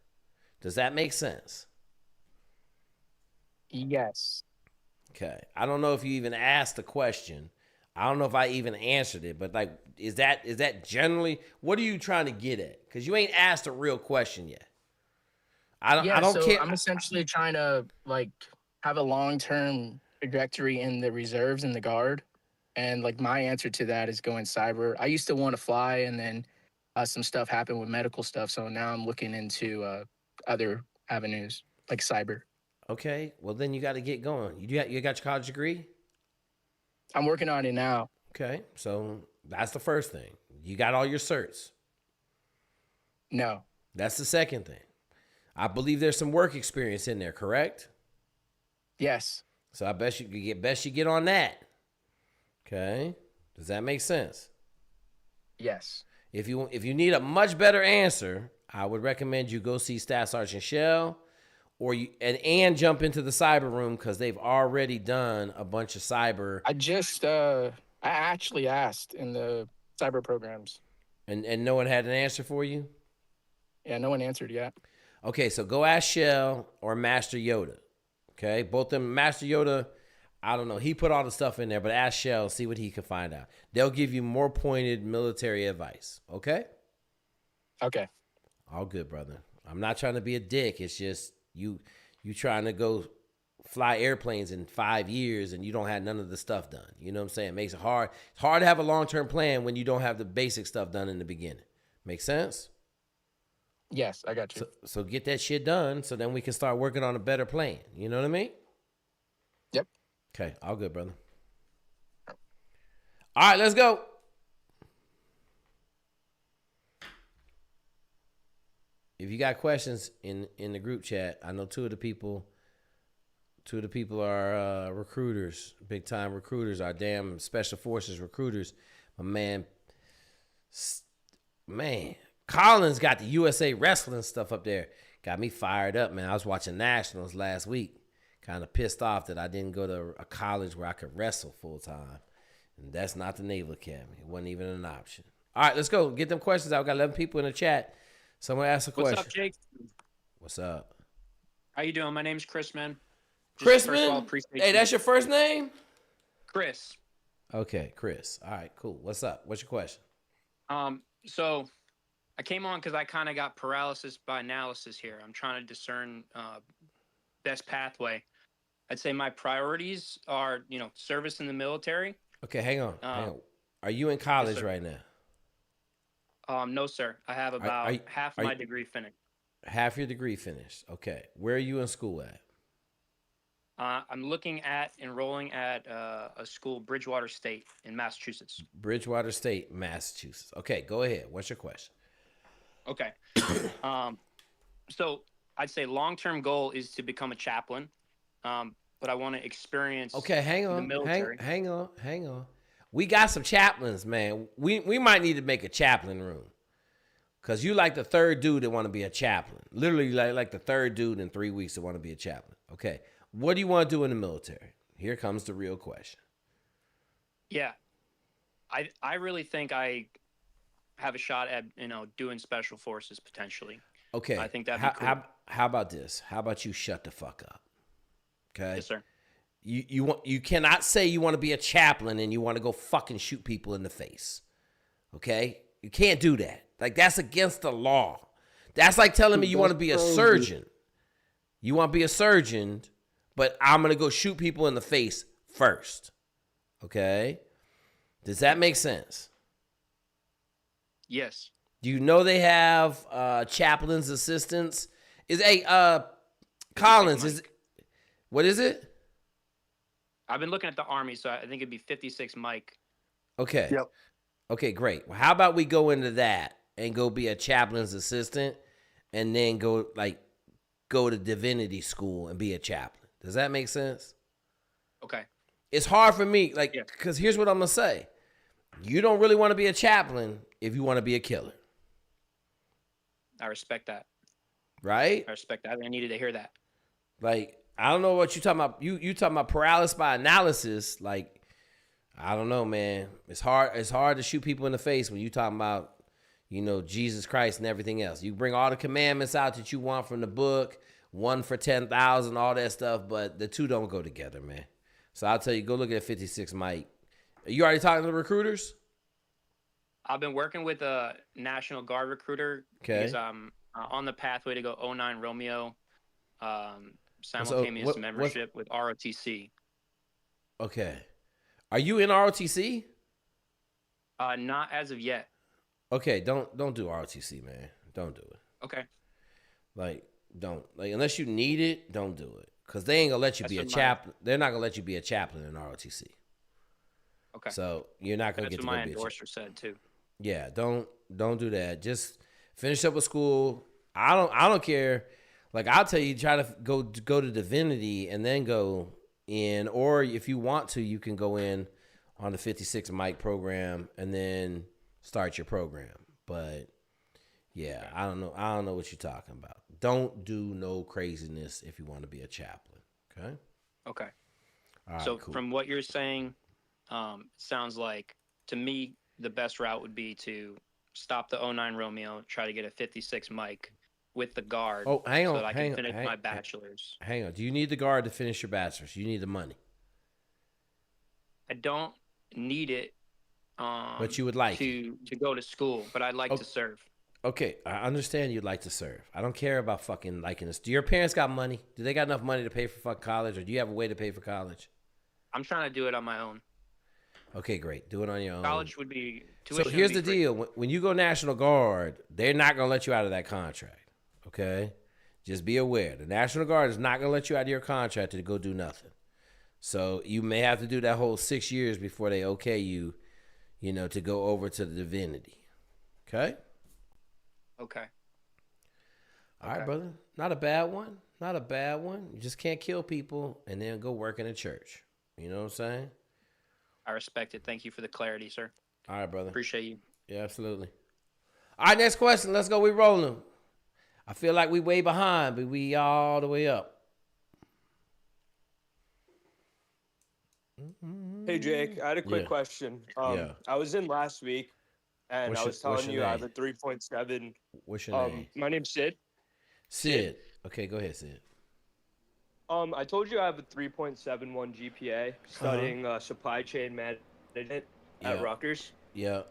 Does that make sense? Yes. Okay. I don't know if you even asked the question. I don't know if I even answered it, but like, is that generally, what are you trying to get at? Because you ain't asked a real question yet. I don't care. I'm essentially trying to like have a long-term trajectory in the reserves and the guard. And like my answer to that is going cyber. I used to want to fly, and then some stuff happened with medical stuff. So now I'm looking into other avenues like cyber. Okay. Well, then you got to get going. You got your college degree? I'm working on it now. Okay. So that's the first thing. You got all your certs? No. That's the second thing. I believe there's some work experience in there, correct? Yes. So I bet you get on that. Okay. Does that make sense? Yes. If you need a much better answer, I would recommend you go see Staff Sergeant Shell, or and jump into the cyber room because they've already done a bunch of cyber. I actually asked in the cyber programs. And no one had an answer for you? Yeah, no one answered yet. Okay, so go ask Shell or Master Yoda. Okay, both them. Master Yoda, I don't know. He put all the stuff in there, but ask Shell, see what he can find out. They'll give you more pointed military advice. Okay? Okay. All good, brother. I'm not trying to be a dick. It's just you trying to go fly airplanes in 5 years and you don't have none of the stuff done. You know what I'm saying? It makes it hard. It's hard to have a long-term plan when you don't have the basic stuff done in the beginning. Make sense? Yes, I got you. So get that shit done so then we can start working on a better plan. You know what I mean? Yep. Okay, all good, brother. All right, let's go. If you got questions in the group chat, I know two of the people are recruiters, big time recruiters, our damn special forces recruiters. My man, Collins got the USA wrestling stuff up there. Got me fired up, man. I was watching Nationals last week. Kind of pissed off that I didn't go to a college where I could wrestle full time. And that's not the Naval Academy. It wasn't even an option. All right, let's go. Get them questions out. We got 11 people in the chat. Someone ask a question. What's up, Jake? What's up? How you doing? My name's Chris, man. Chris, man? Hey, that's your first name? Chris. Okay, Chris. All right, cool. What's up? What's your question? So I came on because I kind of got paralysis by analysis here. I'm trying to discern best pathway. I'd say my priorities are, service in the military. Okay, hang on. Are you in college yes, right now? No, sir. I have about half my degree finished. Half your degree finished. Okay. Where are you in school at? I'm looking at enrolling at a school, Bridgewater State in Massachusetts. Bridgewater State, Massachusetts. Okay, go ahead. What's your question? Okay. So I'd say long-term goal is to become a chaplain, but I want to experience. Okay, hang on. The military. Hang on. We got some chaplains, man. We might need to make a chaplain room. Because you like the third dude that want to be a chaplain. Literally like the third dude in 3 weeks that want to be a chaplain. Okay. What do you want to do in the military? Here comes the real question. Yeah. I really think I have a shot at, doing special forces potentially. Okay. I think that'd be cool. How about this? How about you shut the fuck up? Okay. Yes, sir. You cannot say you want to be a chaplain and you want to go fucking shoot people in the face. Okay? You can't do that. Like, that's against the law. That's like telling me you want to be a surgeon. You want to be a surgeon, but I'm going to go shoot people in the face first. Okay? Does that make sense? Yes. Do you know they have chaplain's assistants? Collins, what is it? I've been looking at the Army, so I think it'd be 56 Mike. Okay. Yep. Okay, great. Well, how about we go into that and go be a chaplain's assistant and then go to divinity school and be a chaplain? Does that make sense? Okay. It's hard for me, because here's what I'm going to say. You don't really want to be a chaplain if you want to be a killer. I respect that. Right? I respect that. I needed to hear that. I don't know what you're talking about. You talking about paralysis by analysis. I don't know, man. It's hard to shoot people in the face when you talking about, Jesus Christ and everything else. You bring all the commandments out that you want from the book, one for 10,000, all that stuff, but the two don't go together, man. So I'll tell you, go look at 56 Mike. You already talking to the recruiters? I've been working with a National Guard recruiter because I'm on the pathway to go 09 Romeo, simultaneous membership with ROTC. Okay. Are you in ROTC? Not as of yet. Okay, don't do ROTC, man. Don't do it. Okay. Don't. Unless you need it, don't do it. Because they ain't going to let you be a chaplain. They're not going to let you be a chaplain in ROTC. Okay. So you're not going to get to go be a chaplain. That's what my endorser said, too. Yeah, don't do that. Just finish up with school. I don't care. I'll tell you, try to go to divinity and then go in. Or if you want to, you can go in on the 56 Mike program and then start your program. But yeah, I don't know what you're talking about. Don't do no craziness if you want to be a chaplain. Okay. Okay. All right, so cool. From what you're saying, sounds like to me the best route would be to stop the 09 Romeo, try to get a 56 Mike with the guard. Oh, hang on, so that I can finish my bachelor's. Hang on. Do you need the guard to finish your bachelor's? You need the money. I don't need it. But you would like to go to school, but I'd like to serve. Okay, I understand you'd like to serve. I don't care about fucking liking this. Do your parents got money? Do they got enough money to pay for fucking college, or do you have a way to pay for college? I'm trying to do it on my own. Okay, great. Do it on your own. College would be tuition. So here's the deal. When you go National Guard, they're not going to let you out of that contract, okay? Just be aware. The National Guard is not going to let you out of your contract to go do nothing. So you may have to do that whole 6 years before they okay you, to go over to the divinity. Okay? Okay. All right, brother. Not a bad one. Not a bad one. You just can't kill people and then go work in a church. You know what I'm saying? I respect it. Thank you for the clarity, sir. All right, brother. Appreciate you. Yeah, absolutely. All right, next question. Let's go. We rolling. I feel like we way behind, but we all the way up. Hey, Jake, I had a quick question. I was in last week, and I was telling you I have a 3.7. What's your name? My name's Sid. Sid. Okay, go ahead, Sid. I told you I have a 3.71 GPA studying supply chain management at Rutgers. Yeah.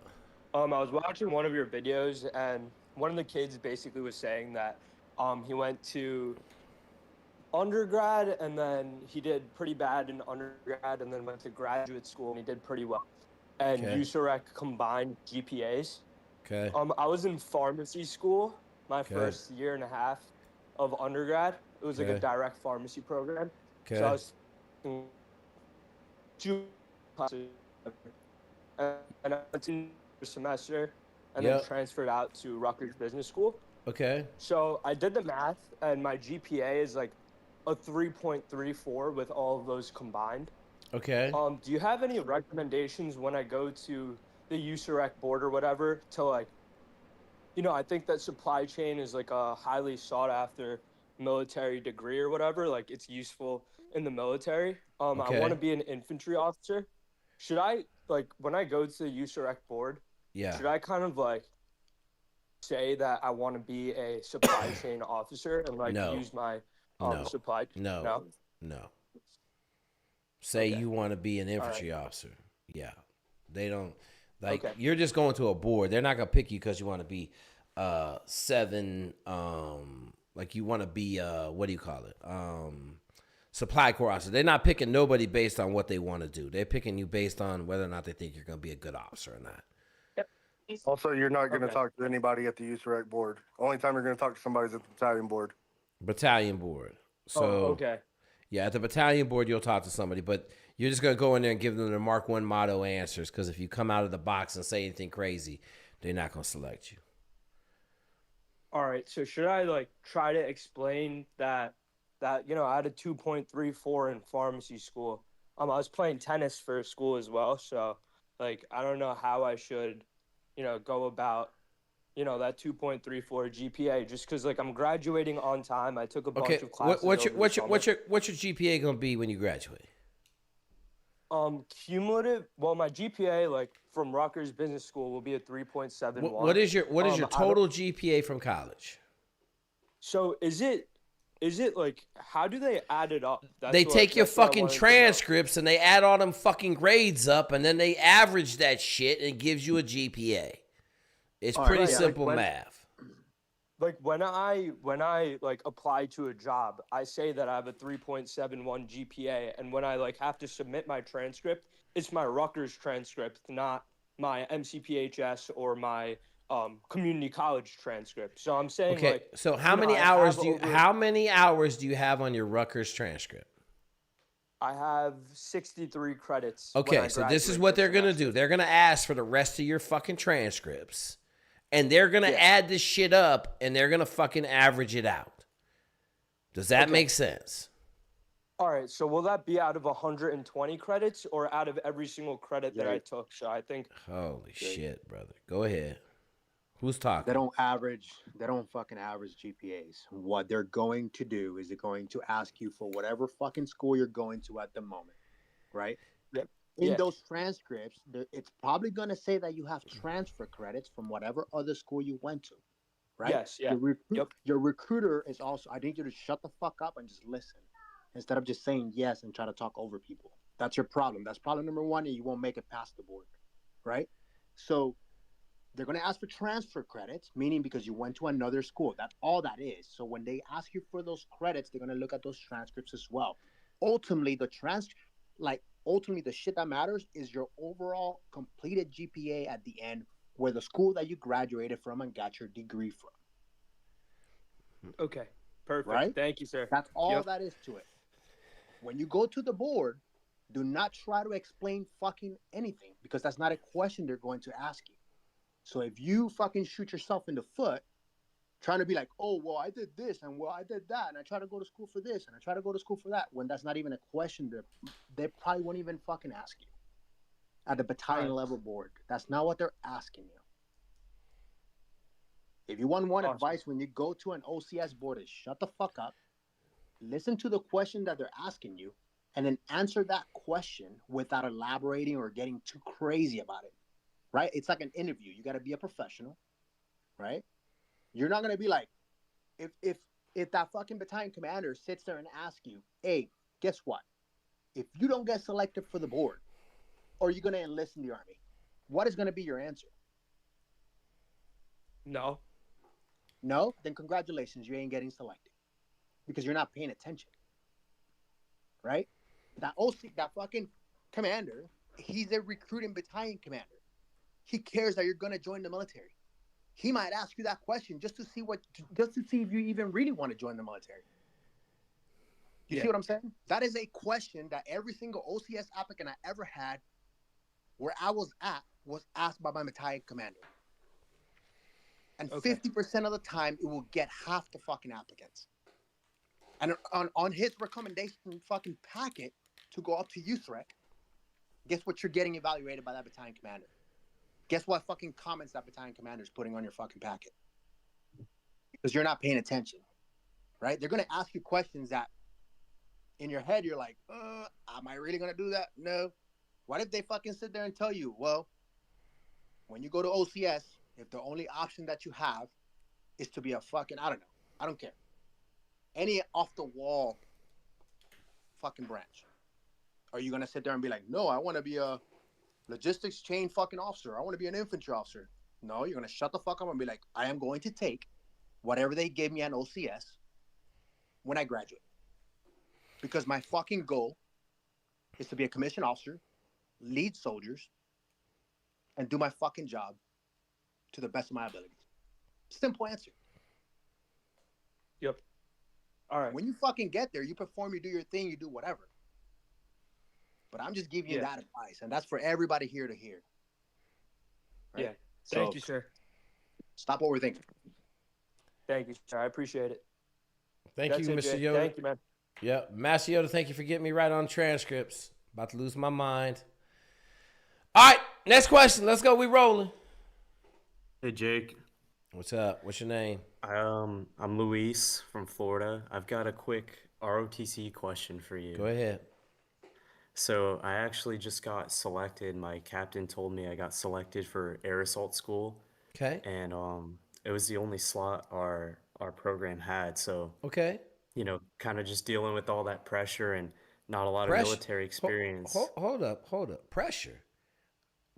I was watching one of your videos, and one of the kids basically was saying that he went to undergrad, and then he did pretty bad in undergrad, and then went to graduate school, and he did pretty well. And USREC combined GPAs. Okay. I was in pharmacy school my first year and a half of undergrad. It was like a direct pharmacy program. Okay. So I was in 2 classes, and I went in the semester, and then transferred out to Rutgers Business School. Okay. So I did the math, and my GPA is like a 3.34 with all of those combined. Okay. Do you have any recommendations when I go to the USREC board or whatever to I think that supply chain is like a highly sought after military degree or whatever. Like it's useful in the military. I want to be an infantry officer. Should I when I go to the USREC board? Yeah. Should I kind of say that I want to be a supply chain officer and use my supply? No. Say you want to be an infantry officer. Yeah. They don't you're just going to a board. They're not going to pick you because you want to be 7 you want to be what do you call it? Supply corps officer. They're not picking nobody based on what they want to do. They're picking you based on whether or not they think you're going to be a good officer or not. Also, you're not going to talk to anybody at the USREC board. Only time you're going to talk to somebody is at the battalion board. Battalion board. So, yeah, at the battalion board, you'll talk to somebody, but you're just going to go in there and give them the Mark 1 motto answers, because if you come out of the box and say anything crazy, they're not going to select you. All right, so should I try to explain that I had a 2.34 in pharmacy school. I was playing tennis for school as well, so I don't know how I should go about that 2.34 GPA, just because I'm graduating on time. I took a bunch of classes. What's your GPA gonna be when you graduate? Cumulative. Well, my GPA like from Rutgers Business School will be a 3.71. What is your total GPA from college? So is it like, how do they add it up? They take your fucking transcripts and they add all them fucking grades up, and then they average that shit and it gives you a GPA. It's pretty simple math. Like when I like apply to a job, I say that I have a 3.71 GPA, and when I like have to submit my transcript, it's my Rutgers transcript, not my MCPHS or my community college transcript. So I'm saying, okay, like, so how many hours do you have on your Rutgers transcript? I have 63 credits. Okay, so this is what they're going to do. They're going to ask for the rest of your fucking transcripts, and they're going to add this shit up, and they're going to fucking average it out. Does that make sense? All right, so will that be out of 120 credits or out of every single credit that I took? So I think... Holy shit, brother. Go ahead. Who's talking? They don't fucking average GPAs. What they're going to do is they're going to ask you for whatever fucking school you're going to at the moment, right? Yep. In those transcripts, it's probably going to say that you have transfer credits from whatever other school you went to, right? Yes, yeah. Your recruiter is also, I need you to shut the fuck up and just listen instead of just saying yes and try to talk over people. That's your problem. That's problem number one, and you won't make it past the board, right? So they're going to ask for transfer credits, meaning because you went to another school. That's all that is. So when they ask you for those credits, they're going to look at those transcripts as well. Ultimately, the shit that matters is your overall completed GPA at the end, where the school that you graduated from and got your degree from. Okay, perfect. Right? Thank you, sir. That's all that is to it. When you go to the board, do not try to explain fucking anything, because that's not a question they're going to ask you. So if you fucking shoot yourself in the foot, trying to be like, oh, well, I did this, and well, I did that, and I try to go to school for this, and I try to go to school for that, when that's not even a question they probably won't even fucking ask you at the battalion level board. That's not what they're asking you. If you want advice when you go to an OCS board, is shut the fuck up, listen to the question that they're asking you, and then answer that question without elaborating or getting too crazy about it. Right? It's like an interview. You got to be a professional, right? You're not going to be like, if that fucking battalion commander sits there and asks you, hey, guess what? If you don't get selected for the board, are you going to enlist in the Army? What is going to be your answer? No. No? Then congratulations, you ain't getting selected because you're not paying attention, right? That fucking commander, he's a recruiting battalion commander. He cares that you're going to join the military. He might ask you that question just to see if you even really want to join the military. You see what I'm saying? That is a question that every single OCS applicant I ever had where I was at was asked by my battalion commander. And 50% of the time, it will get half the fucking applicants. And on his recommendation fucking packet to go up to USREC, guess what you're getting evaluated by that battalion commander? Guess what fucking comments that battalion commander is putting on your fucking packet? Because you're not paying attention, right? They're going to ask you questions that in your head, you're like, am I really going to do that? No. What if they fucking sit there and tell you, well, when you go to OCS, if the only option that you have is to be a fucking, I don't know, I don't care, any off-the-wall fucking branch, are you going to sit there and be like, no, I want to be a logistics chain fucking officer. I want to be an infantry officer. No, you're going to shut the fuck up and be like, I am going to take whatever they gave me on OCS when I graduate. Because my fucking goal is to be a commissioned officer, lead soldiers, and do my fucking job to the best of my abilities. Simple answer. Yep. All right. When you fucking get there, you perform, you do your thing, you do whatever. But I'm just giving you that advice, and that's for everybody here to hear. Right? Yeah. Thank you, sir. Stop overthinking. Thank you, sir. I appreciate it. Thank you, Mr. Yoda. Thank you, man. Yeah, Master Yoda, thank you for getting me right on transcripts. About to lose my mind. All right, next question. Let's go. We rolling. Hey, Jake. What's up? What's your name? I'm Luis from Florida. I've got a quick ROTC question for you. Go ahead. So I actually just got selected. My captain told me I got selected for air assault school. Okay. And it was the only slot our program had. So okay, kind of just dealing with all that pressure and not a lot of pressure. military experience. Hold up. Pressure.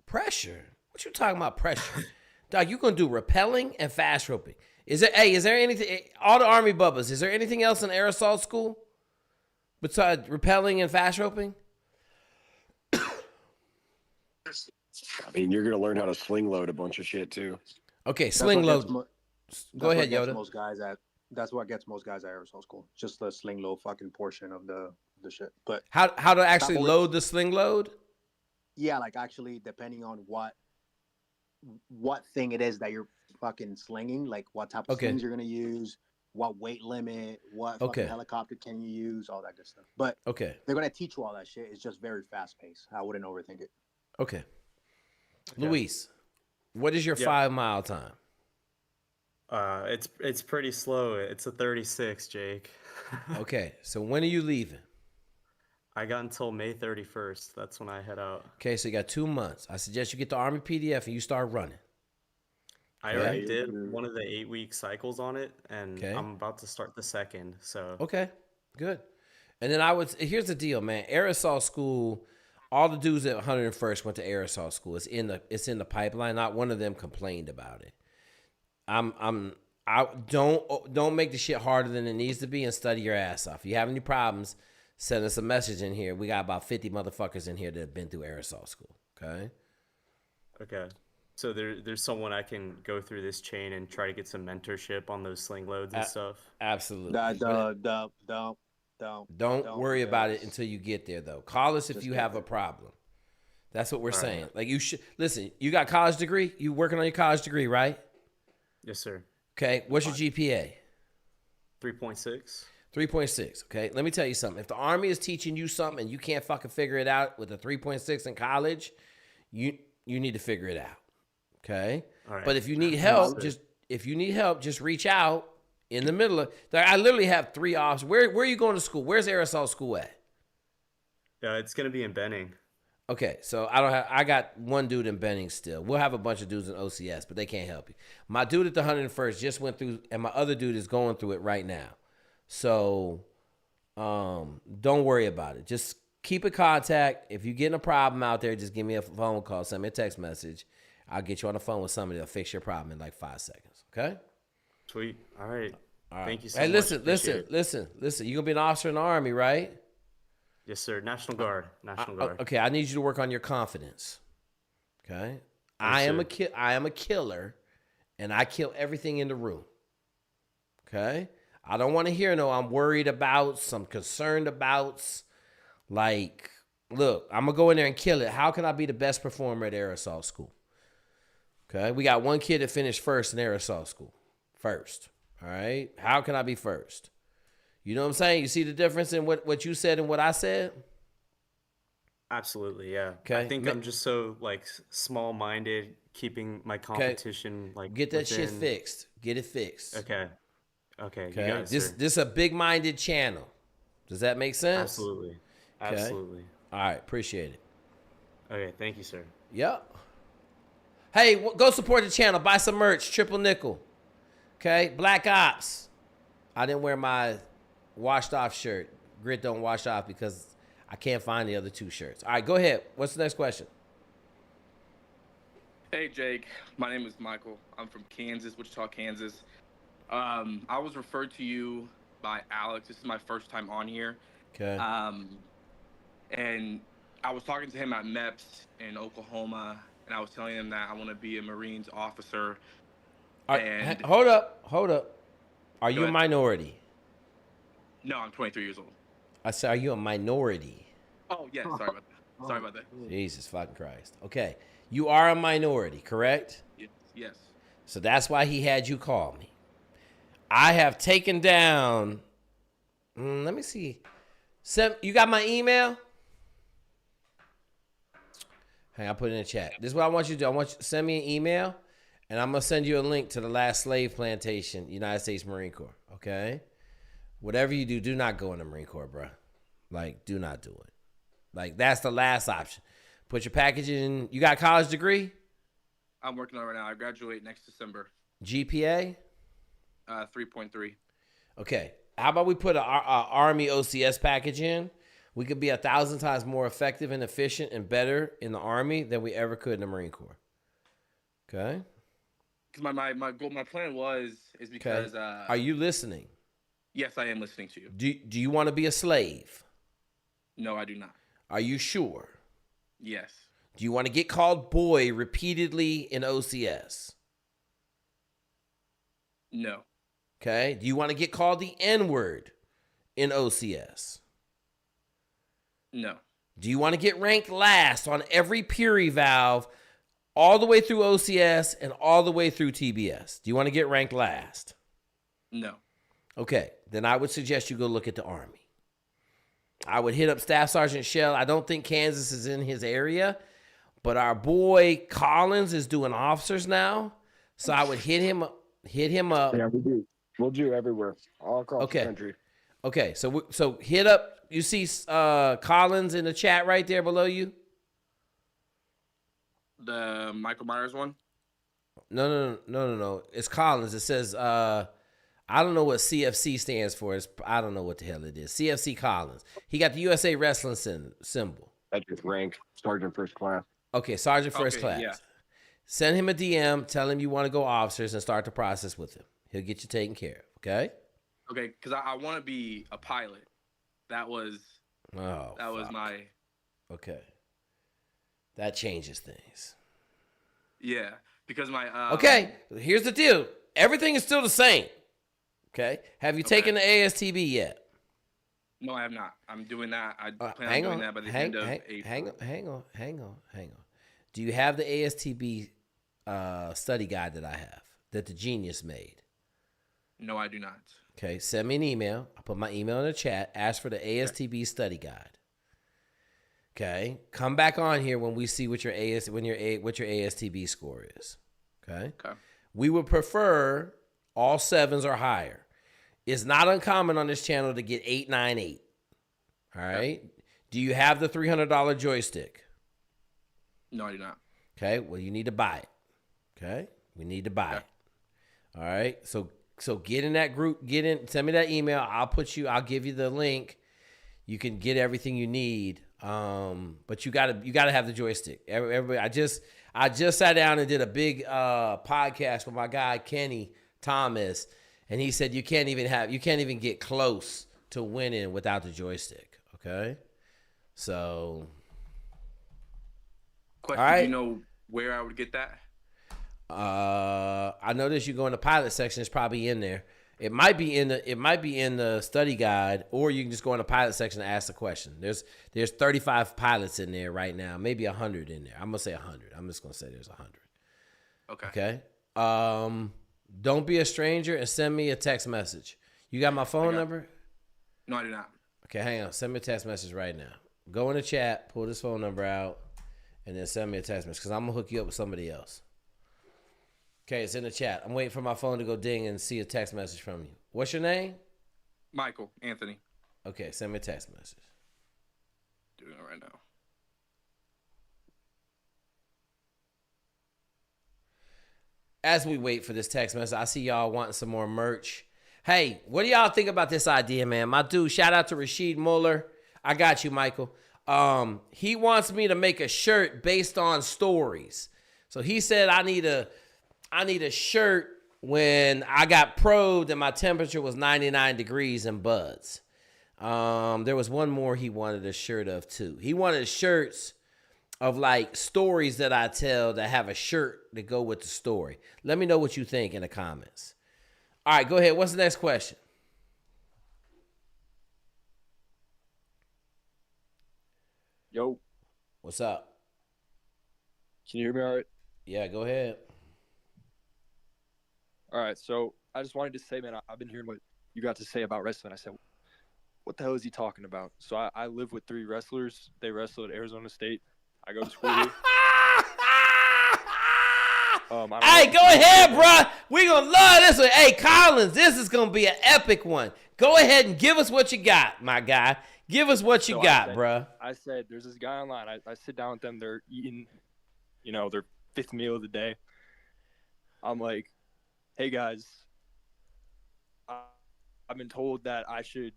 What you talking about? Pressure, dog. You gonna do rappelling and fast roping? Is there anything? All the Army bubbas. Is there anything else in air assault school besides rappelling and fast roping? I mean, you're gonna learn how to sling load a bunch of shit too. Okay, sling load. Go ahead, Yoda. That's what gets most guys at aerosol school. Just the sling load fucking portion of the shit. But how to actually load the sling load? Yeah, like actually depending on what thing it is that you're fucking slinging, like what type of slings you're gonna use, what weight limit, what fucking helicopter can you use, all that good stuff. But they're gonna teach you all that shit. It's just very fast paced. I wouldn't overthink it. Okay. Luis, what is your 5 mile time? It's pretty slow. It's a 36, Jake. Okay, so when are you leaving? I got until May 31st. That's when I head out. Okay, so you got 2 months. I suggest you get the Army PDF and you start running. I already did one of the 8-week cycles on it, and I'm about to start the second. So okay, good. And then here's the deal, man. Air assault school. All the dudes at 101st went to air assault school. It's in the pipeline. Not one of them complained about it. I don't make the shit harder than it needs to be and study your ass off. If you have any problems, send us a message in here. We got about 50 motherfuckers in here that have been through air assault school. Okay. Okay. So there's someone I can go through this chain and try to get some mentorship on those sling loads and stuff. Absolutely. Don't worry about it until you get there, though. Call us if you have a problem. That's what we're saying. Like, you should listen. You got college degree. You working on your college degree, right? Yes, sir. Okay. What's your GPA? 3.6. 3.6. Okay. Let me tell you something. If the Army is teaching you something and you can't fucking figure it out with a 3.6 in college, you need to figure it out. Okay. All right. But if you need help, just reach out. In the middle of, I literally have 3 options. Where are you going to school? Where's air assault school at? Yeah, it's gonna be in Benning. Okay, so I got one dude in Benning still. We'll have a bunch of dudes in OCS, but they can't help you. My dude at the 101st just went through, and my other dude is going through it right now. So, don't worry about it. Just keep in contact. If you're getting a problem out there, just give me a phone call, send me a text message. I'll get you on the phone with somebody that'll fix your problem in like 5 seconds. Okay? Sweet. All right. Thank you so much. Hey, listen. You're going to be an officer in the Army, right? Yes, sir. National Guard. Okay, I need you to work on your confidence. Okay? Yes, I am a killer, and I kill everything in the room. Okay? I don't want to hear I'm worried about, some concerned about. Like, look, I'm going to go in there and kill it. How can I be the best performer at air assault school? Okay? We got one kid that finished first in air assault school. First. All right? How can I be first? You know what I'm saying? You see the difference in what you said and what I said? Absolutely, yeah. Okay. I think I'm just so small-minded, keeping my competition get that shit fixed. Get it fixed. Okay. You got it, this is a big-minded channel. Does that make sense? Absolutely. Okay. Absolutely. All right, appreciate it. Okay, thank you, sir. Yep. Hey, go support the channel. Buy some merch. Triple nickel. Okay, Black Ops. I didn't wear my washed off shirt. Grit don't wash off because I can't find the other 2 shirts. All right, go ahead. What's the next question? Hey, Jake. My name is Michael. I'm from Kansas, Wichita, Kansas. I was referred to you by Alex. This is my first time on here. Okay. And I was talking to him at MEPS in Oklahoma, and I was telling him that I want to be a Marines officer. Hold up. Are you a minority? No, I'm 23 years old. I said, are you a minority? Oh, yeah. Sorry about that. Jesus fucking Christ. Okay. You are a minority, correct? Yes. So that's why he had you call me. I have taken down, let me see. You got my email? Hang on, I'll put it in the chat. This is what I want you to do. I want you to send me an email. And I'm going to send you a link to the last slave plantation, United States Marine Corps, okay? Whatever you do not go in the Marine Corps, bro. Like, do not do it. Like, that's the last option. Put your package in. You got a college degree? I'm working on it right now. I graduate next December. GPA? 3.3. Okay. How about we put a Army OCS package in? We could be 1,000 times more effective and efficient and better in the Army than we ever could in the Marine Corps. Okay? Because my goal, my plan is because... Are you listening? Yes, I am listening to you. Do you want to be a slave? No, I do not. Are you sure? Yes. Do you want to get called boy repeatedly in OCS? No. Okay. Do you want to get called the N-word in OCS? No. Do you want to get ranked last on every peer eval all the way through OCS and all the way through TBS? Do you want to get ranked last? No. Okay. Then I would suggest you go look at the Army. I would hit up Staff Sergeant Shell. I don't think Kansas is in his area, but our boy Collins is doing officers now. So I would hit him up. Yeah, we do. We'll do everywhere, all across the country. Okay. So hit up. You see Collins in the chat right there below you? The Michael Myers one? No. It's Collins. It says, I don't know what CFC stands for. I don't know what the hell it is. CFC Collins. He got the USA Wrestling symbol. That's his rank, Sergeant First Class. Okay, Sergeant First Class. Yeah. Send him a DM. Tell him you want to go officers and start the process with him. He'll get you taken care of, okay? Okay, because I want to be a pilot. That was my... Okay. That changes things. Yeah, because my... Okay, here's the deal. Everything is still the same. Okay. Have you taken the ASTB yet? No, I have not. I'm doing that. I plan on doing that by the end of April. Hang on. Do you have the ASTB study guide that I have, that the genius made? No, I do not. Okay. Send me an email. I'll put my email in the chat. Ask for the ASTB study guide. Okay. Come back on here when we see what your ASTB score is. Okay. We would prefer all 7s or higher. It's not uncommon on this channel to get 898. All right. Do you have the $300 joystick? No, I do not. Okay. Well, you need to buy it. Okay. We need to buy it. All right. So get in that group. Send me that email. I'll give you the link. You can get everything you need. But you gotta have the joystick. Everybody. I just sat down and did a big podcast with my guy Kenny Thomas, and he said you can't even get close to winning without the joystick. Okay, so question: all right. Do you know where I would get that? I noticed you go in the pilot section. It's probably in there. It might be in the study guide, or you can just go in the pilot section and ask the question. There's 35 pilots in there right now, maybe 100 in there. I'm gonna say 100. I'm just gonna say there's 100. Okay. Okay. Don't be a stranger and send me a text message. You got my phone number? No, I do not. Okay, hang on. Send me a text message right now. Go in the chat, pull this phone number out, and then send me a text message because I'm gonna hook you up with somebody else. Okay, it's in the chat. I'm waiting for my phone to go ding and see a text message from you. What's your name? Michael Anthony. Okay, send me a text message. Doing it right now. As we wait for this text message, I see y'all wanting some more merch. Hey, what do y'all think about this idea, man? My dude, shout out to Rashid Muller. I got you, Michael. He wants me to make a shirt based on stories. So he said I need a shirt when I got probed and my temperature was 99 degrees in buds. There was one more he wanted a shirt of too. He wanted shirts of like stories that I tell that have a shirt to go with the story. Let me know what you think in the comments. All right, go ahead. What's the next question? Yo. What's up? Can you hear me all right? Yeah, go ahead. All right, so I just wanted to say, man, I've been hearing what you got to say about wrestling. I said, what the hell is he talking about? So I live with 3 wrestlers. They wrestle at Arizona State. I go to school here. Hey, go ahead, bro. We gonna love this one. Hey, Collins, this is gonna be an epic one. Go ahead and give us what you got, my guy. Give us what you got, bruh. I said, there's this guy online. I sit down with them. They're eating, their 5th meal of the day. I'm like, hey, guys, I've been told that I should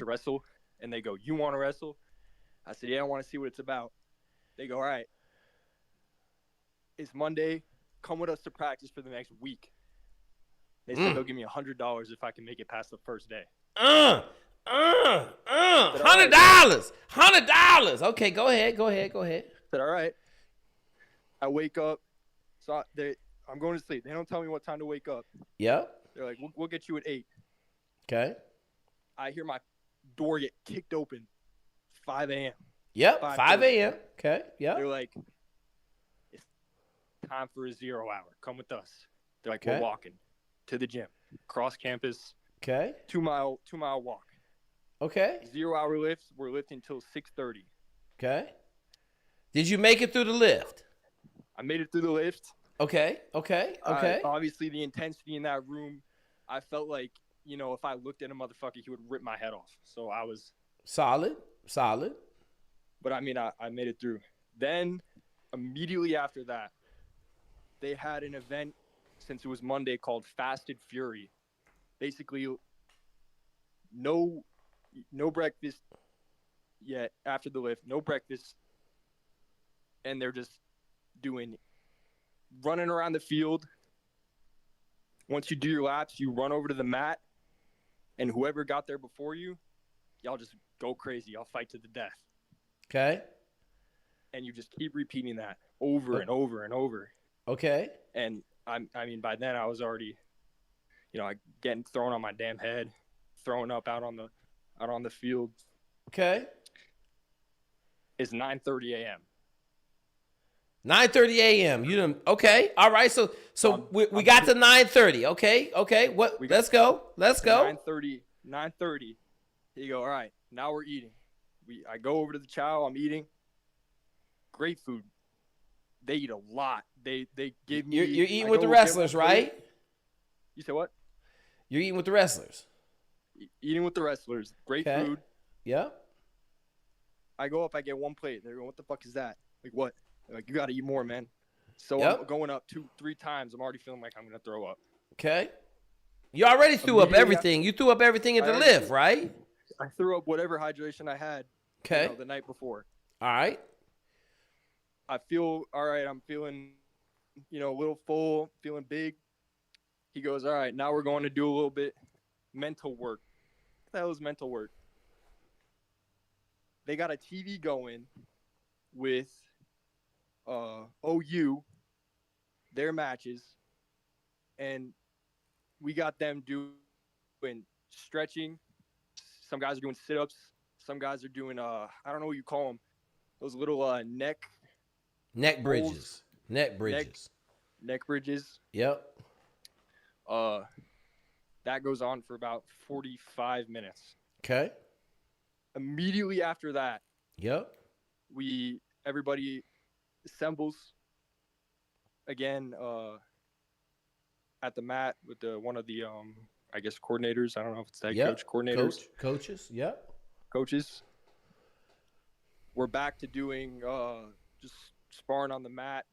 wrestle. And they go, you want to wrestle? I said, yeah, I want to see what it's about. They go, all right. It's Monday. Come with us to practice for the next week. They said they'll give me $100 if I can make it past the first day. $100. Okay, go ahead. Said, all right. I wake up. So I'm going to sleep. They don't tell me what time to wake up. Yep. They're like, we'll get you at 8. Okay. I hear my door get kicked open 5 a.m. Yep, 5 a.m. Okay, yep. They're like, it's time for a 0 hour. Come with us. They're like, we're walking to the gym, cross campus. Okay. 2 mile walk. Okay. 0 hour lifts. We're lifting until 6:30. Okay. Did you make it through the lift? I made it through the lift. Okay. Obviously, the intensity in that room, I felt like, if I looked at a motherfucker, he would rip my head off. So I was solid. But I mean, I made it through. Then immediately after that, they had an event, since it was Monday, called Fasted Fury. Basically, no breakfast yet after the lift, no breakfast. And they're just running around the field. Once you do your laps, you run over to the mat, and whoever got there before you, y'all just go crazy. Y'all fight to the death. Okay. And you just keep repeating that over and over and over. Okay. And I mean, by then I was already, getting thrown on my damn head, throwing up out on the field. Okay. It's 9:30 a.m. 9:30 a.m. You done okay? All right. So we got to 9:30. Okay. What? Let's go. 9:30. You go. All right. Now we're eating. I go over to the chow. I'm eating. Great food. They eat a lot. They give me. You're eating with the wrestlers, right? You said what? You're eating with the wrestlers. Eating with the wrestlers. Great food. Yeah. I go up. I get one plate. They're going, what the fuck is that? Like what? They're like, you got to eat more, man. So I'm going up 2-3 times. I'm already feeling like I'm gonna throw up. Okay. You already threw up everything. You threw up everything at the lift, right? I threw up whatever hydration I had. Okay. The night before. All right. I feel all right. I'm feeling, a little full, feeling big. He goes, all right, now we're going to do a little bit mental work. What the hell is mental work? They got a TV going with OU, their matches, and we got them doing stretching. Some guys are doing sit-ups. Some guys are doing, I don't know what you call them, those little neck bridges. Neck bridges. Neck bridges. Yep. That goes on for about 45 minutes. Okay. Immediately after that. Yep. Everybody assembles again at the mat with one of the I guess coordinators. I don't know if it's that coach coordinators. Coaches. Yep. Coaches. We're back to doing just sparring on the mat.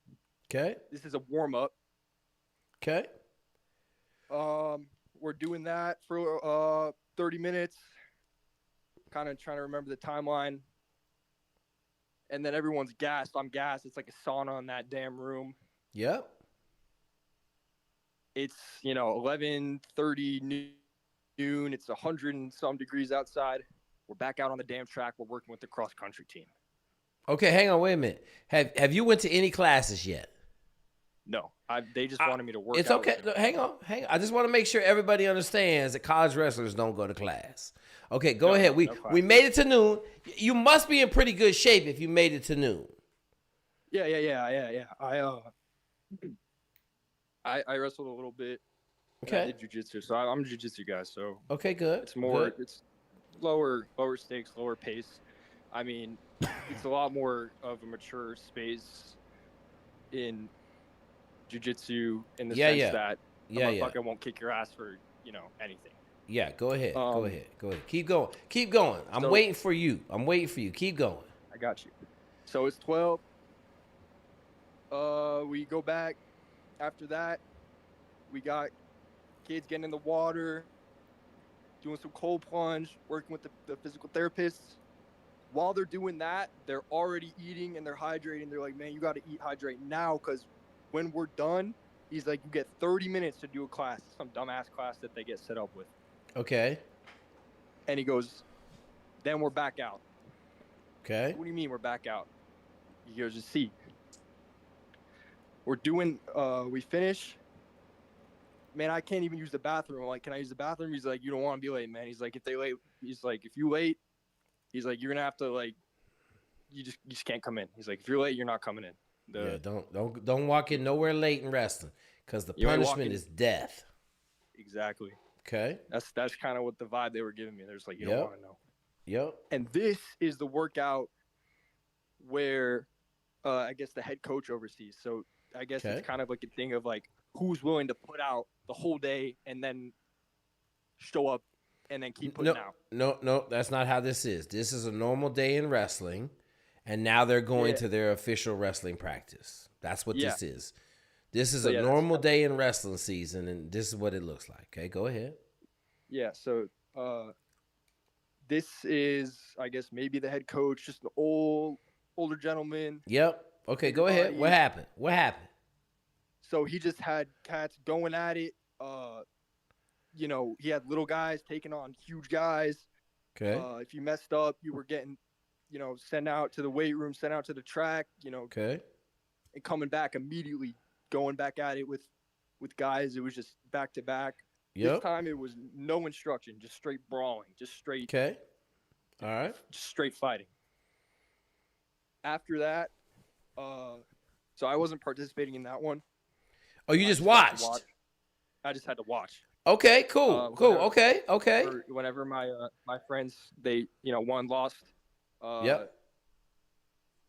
Okay. This is a warm up. Okay. We're doing that for 30 minutes. Kind of trying to remember the timeline. And then everyone's gassed. I'm gassed. It's like a sauna in that damn room. Yep. It's, 11:30 noon. It's 100 and some degrees outside. We're back out on the damn track. We're working with the cross country team. Okay, hang on, wait a minute. Have you went to any classes yet? No, they just wanted me to work. It's okay. No, hang on. I just want to make sure everybody understands that college wrestlers don't go to class. Okay, go ahead. We made it to noon. You must be in pretty good shape if you made it to noon. Yeah. I wrestled a little bit. Okay. I did jiu-jitsu, so I'm a jiu-jitsu guy. So okay, good. It's more. It's lower stakes, lower pace. I mean, it's a lot more of a mature space in jiu-jitsu in the sense that a motherfucker won't kick your ass for anything. Yeah, go ahead. Go Um, ahead. Go ahead. Keep going. Keep going. I'm so waiting for you. I'm waiting for you. Keep going. I got you. So it's 12. We go back. After that, we got kids getting in the water, doing some cold plunge, working with the physical therapists. While they're doing that, they're already eating and they're hydrating. They're like, man, you got to eat, hydrate now, because when we're done, he's like, you get 30 minutes to do a class, some dumbass class that they get set up with. Okay. And he goes, then we're back out. Okay. What do you mean we're back out? He goes, just see. We're doing, we finish. Man, I can't even use the bathroom. I'm like, can I use the bathroom? He's like, you don't want to be late, man. He's like, if they late, he's like, if you late, he's like, you're gonna have to like, you just can't come in. He's like, if you're late, you're not coming in. Yeah, don't walk in nowhere late and wrestling, because the punishment is death. Exactly. Okay. That's kind of what the vibe they were giving me. They're just like, you don't want to know. Yep. And this is the workout where I guess the head coach oversees. So I guess it's kind of like a thing of like, who's willing to put out the whole day and then show up and then keep putting out. No, that's not how this is. This is a normal day in wrestling, and now they're going to their official wrestling practice. That's what this is. This is a normal day in wrestling season, and this is what it looks like. Okay, go ahead. Yeah, so this is, I guess, maybe the head coach, just an older gentleman. Yep. Okay, go ahead. What happened? What happened? So he just had cats going at it. You know, he had little guys taking on huge guys. Okay. If you messed up, you were getting, you know, sent out to the weight room, sent out to the track, you know. Okay. And coming back immediately, going back at it with guys. It was just back to back. Yep. This time it was no instruction, just straight brawling, just straight. Okay. All right. Just straight fighting. After that, so I wasn't participating in that one. Oh, you just watched? I just had to watch. Okay, cool, cool. Okay. Whenever my my friends, they, you know, won, lost. Yep.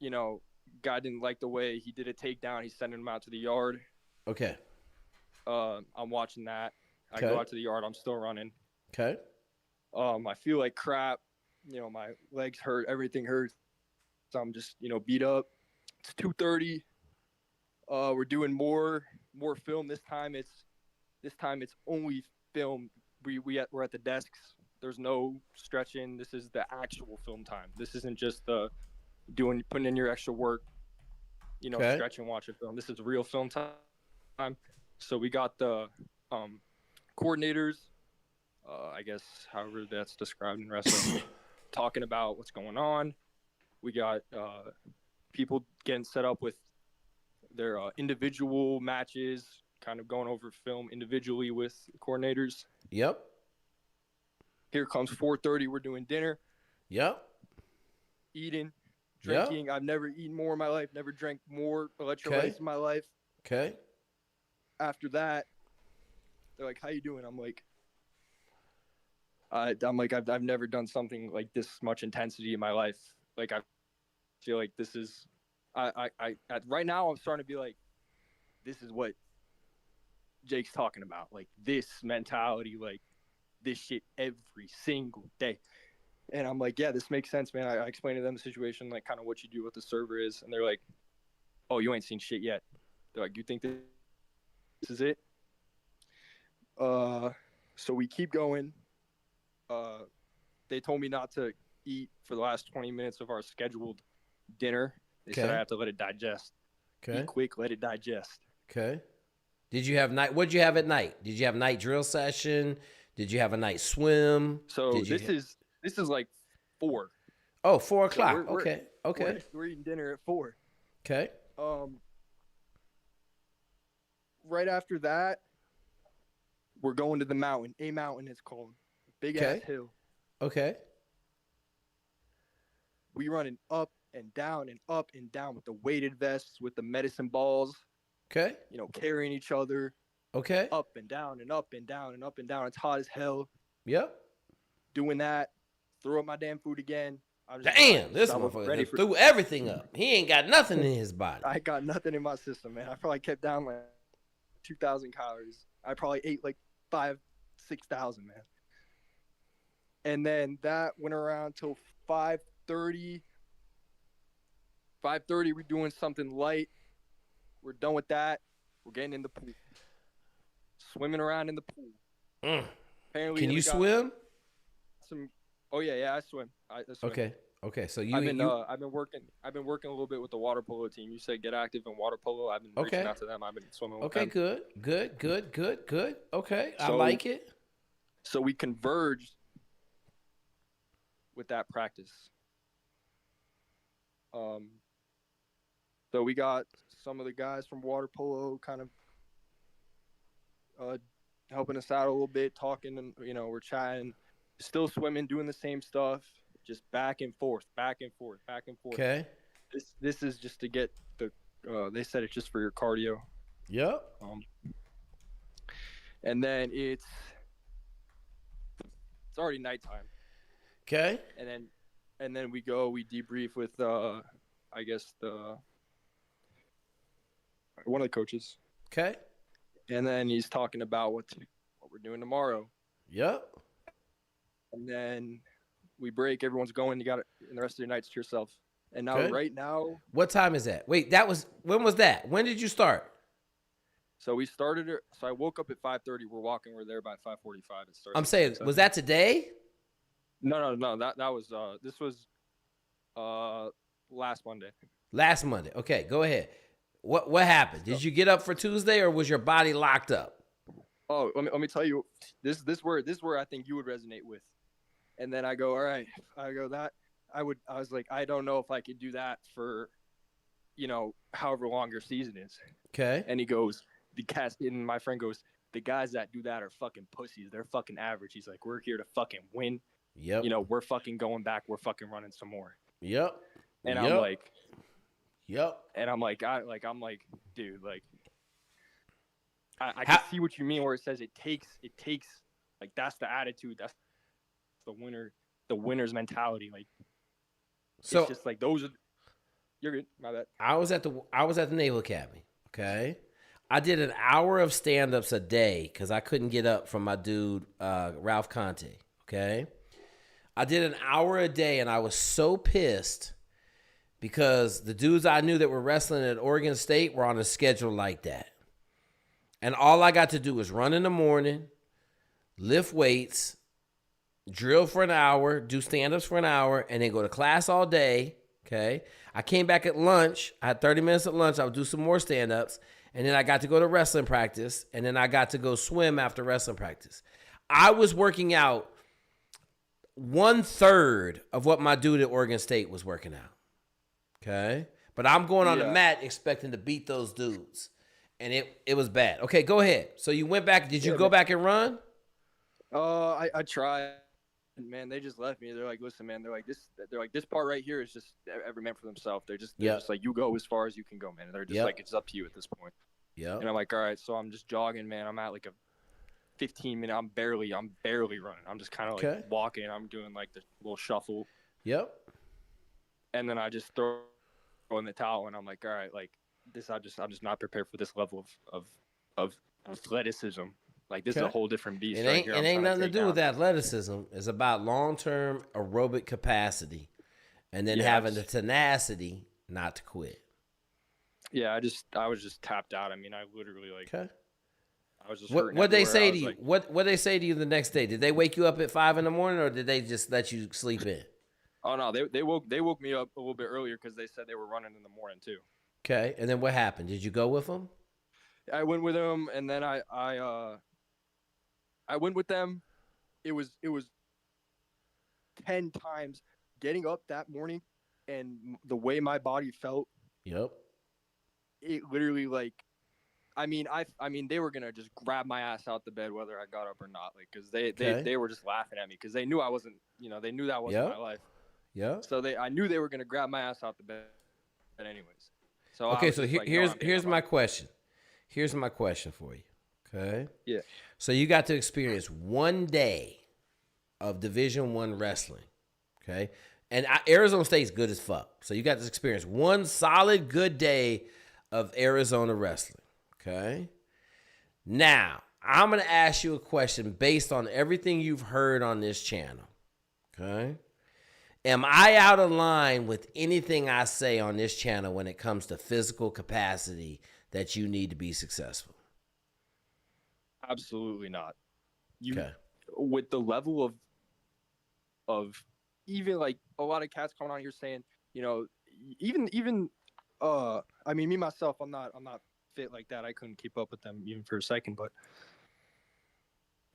You know, guy didn't like the way he did a takedown. He's sending him out to the yard. Okay. I'm watching that. I go out to the yard. I'm still running. Okay. I feel like crap. You know, my legs hurt. Everything hurts. So I'm just, you know, beat up. It's 2:30. We're doing more film. This time it's only film. We're at the desks. There's no stretching. This is the actual film time. This isn't just the putting in your extra work, you know, stretching, watching film. This is real film time. So we got the coordinators, I guess however that's described in wrestling, talking about what's going on. We got people getting set up with their individual matches, kind of going over film individually with coordinators. Yep. Here comes 4:30. We're doing dinner. Yep. Eating, drinking. Yep. I've never eaten more in my life. Never drank more electrolytes in my life. Okay. After that, they're like, "How you doing?" I'm like, I've never done something like this much intensity in my life. Like, I feel like this is, right now I'm starting to be like, this is what Jake's talking about. Like, this mentality, like this shit every single day. And I'm like, yeah, this makes sense, man. I explained to them the situation, like kind of what you do, what the server is. And they're like, oh, you ain't seen shit yet. They're like, you think this is it? So we keep going. They told me not to eat for the last 20 minutes of our scheduled dinner. They said I have to let it digest. Okay. Eat quick, let it digest. Okay. Did you have night? What'd you have at night? Did you have night drill session? Did you have a night swim? So this is like 4. Oh, 4 o'clock. So Okay. We're eating dinner at 4. Okay. Right after that, we're going to the mountain. A mountain it's called. Big ass hill. Okay. We running up and down with the weighted vests, with the medicine balls. Okay. You know, carrying each other. Okay. Up and down and up and down and up and down. It's hot as hell. Yep. Doing that. Throw up my damn food again. Damn, this motherfucker threw everything up. He ain't got nothing in his body. I got nothing in my system, man. I probably kept down like 2,000 calories. I probably ate like 5,000-6,000, man. And then that went around till 5:30. 5:30, we're doing something light. We're done with that. We're getting in the pool. Swimming around in the pool. Apparently, Can you swim? Oh yeah, I swim. I swim. Okay. So I've been working a little bit with the water polo team. You said get active in water polo. I've been reaching out to them. I've been swimming with them. Okay, good. Okay, I like it. So we converged with that practice. So we got some of the guys from water polo kind of helping us out a little bit, talking, and we're chatting, still swimming, doing the same stuff, just back and forth. Okay. This is just to get the. They said it's just for your cardio. Yep. And then it's already nighttime. Okay. And then we debrief with I guess one of the coaches. Okay. And then he's talking about what we're doing tomorrow. Yep. And then we break. Everyone's going. You got it. And the rest of your night's to yourself. And now, right now. What time is that? Wait, when was that? When did you start? So we started it. So I woke up at 5:30. We're walking. We're there by 5:45. It starts. I'm saying, was that today? No. That was this was last Monday. Last Monday. Okay, go ahead. What happened? Did you get up for Tuesday, or was your body locked up? Oh, let me tell you. This word I think you would resonate with. And then I go, all right. I was like, I don't know if I could do that for, however long your season is. Okay. And he goes, and my friend goes, the guys that do that are fucking pussies. They're fucking average. He's like, we're here to fucking win. Yep. We're fucking going back. We're fucking running some more. Yep. And I'm like, yep. And I'm like, dude, like, I can see what you mean where it says it takes, like, that's the attitude. That's the winner's mentality. Like, so it's just like you're good. My bad. I was at the Naval Academy. Okay. I did an hour of stand-ups a day because I couldn't get up from my dude, Ralph Conte. Okay. I did an hour a day, and I was so pissed because the dudes I knew that were wrestling at Oregon State were on a schedule like that. And all I got to do was run in the morning, lift weights, drill for an hour, do stand-ups for an hour, and then go to class all day, okay? I came back at lunch. I had 30 minutes at lunch. I would do some more stand-ups, and then I got to go to wrestling practice, and then I got to go swim after wrestling practice. I was working out 1/3 of what my dude at Oregon State was working out, okay? But I'm going on the mat expecting to beat those dudes, and it was bad. Okay, go ahead. So you went back. Did you go back and run? I tried. Man, they just left me. They're like, listen, man. They're like this part right here is just every man for themselves. They're just like, you go as far as you can go, man. And they're just like, it's up to you at this point. Yeah. And I'm like, all right. So I'm just jogging, man. I'm at like a 15-minute. I'm barely running. I'm just kind of like walking. I'm doing like the little shuffle. Yep. And then I just throw in the towel, and I'm like, all right, like this. I'm just not prepared for this level of athleticism. Like, this is a whole different beast. It ain't nothing to do with athleticism. It's about long-term aerobic capacity and then having the tenacity not to quit. Yeah, I was just tapped out. I mean, I literally, like, I was just What they say to you? What they say to you the next day? Did they wake you up at 5 a.m, or did they just let you sleep in? Oh, no, they woke me up a little bit earlier because they said they were running in the morning, too. Okay, and then what happened? Did you go with them? I went with them, and then I went with them. It was 10 times getting up that morning, and the way my body felt. Yep. It literally, like, I mean, they were gonna just grab my ass out the bed whether I got up or not, like, because they were just laughing at me because they knew I wasn't, they knew that wasn't my life. Yeah. So I knew they were gonna grab my ass out the bed, anyways. So okay, so here's my question. Here's my question for you. Okay. Yeah. So you got to experience 1 day of Division I wrestling. Okay. And Arizona State's good as fuck. So you got to experience one solid good day of Arizona wrestling. Okay. Now, I'm going to ask you a question based on everything you've heard on this channel. Okay. Am I out of line with anything I say on this channel when it comes to physical capacity that you need to be successful? Absolutely not. Okay. With the level of even like a lot of cats coming on here saying, you know, even I mean, me myself, I'm not fit like that. I couldn't keep up with them even for a second, but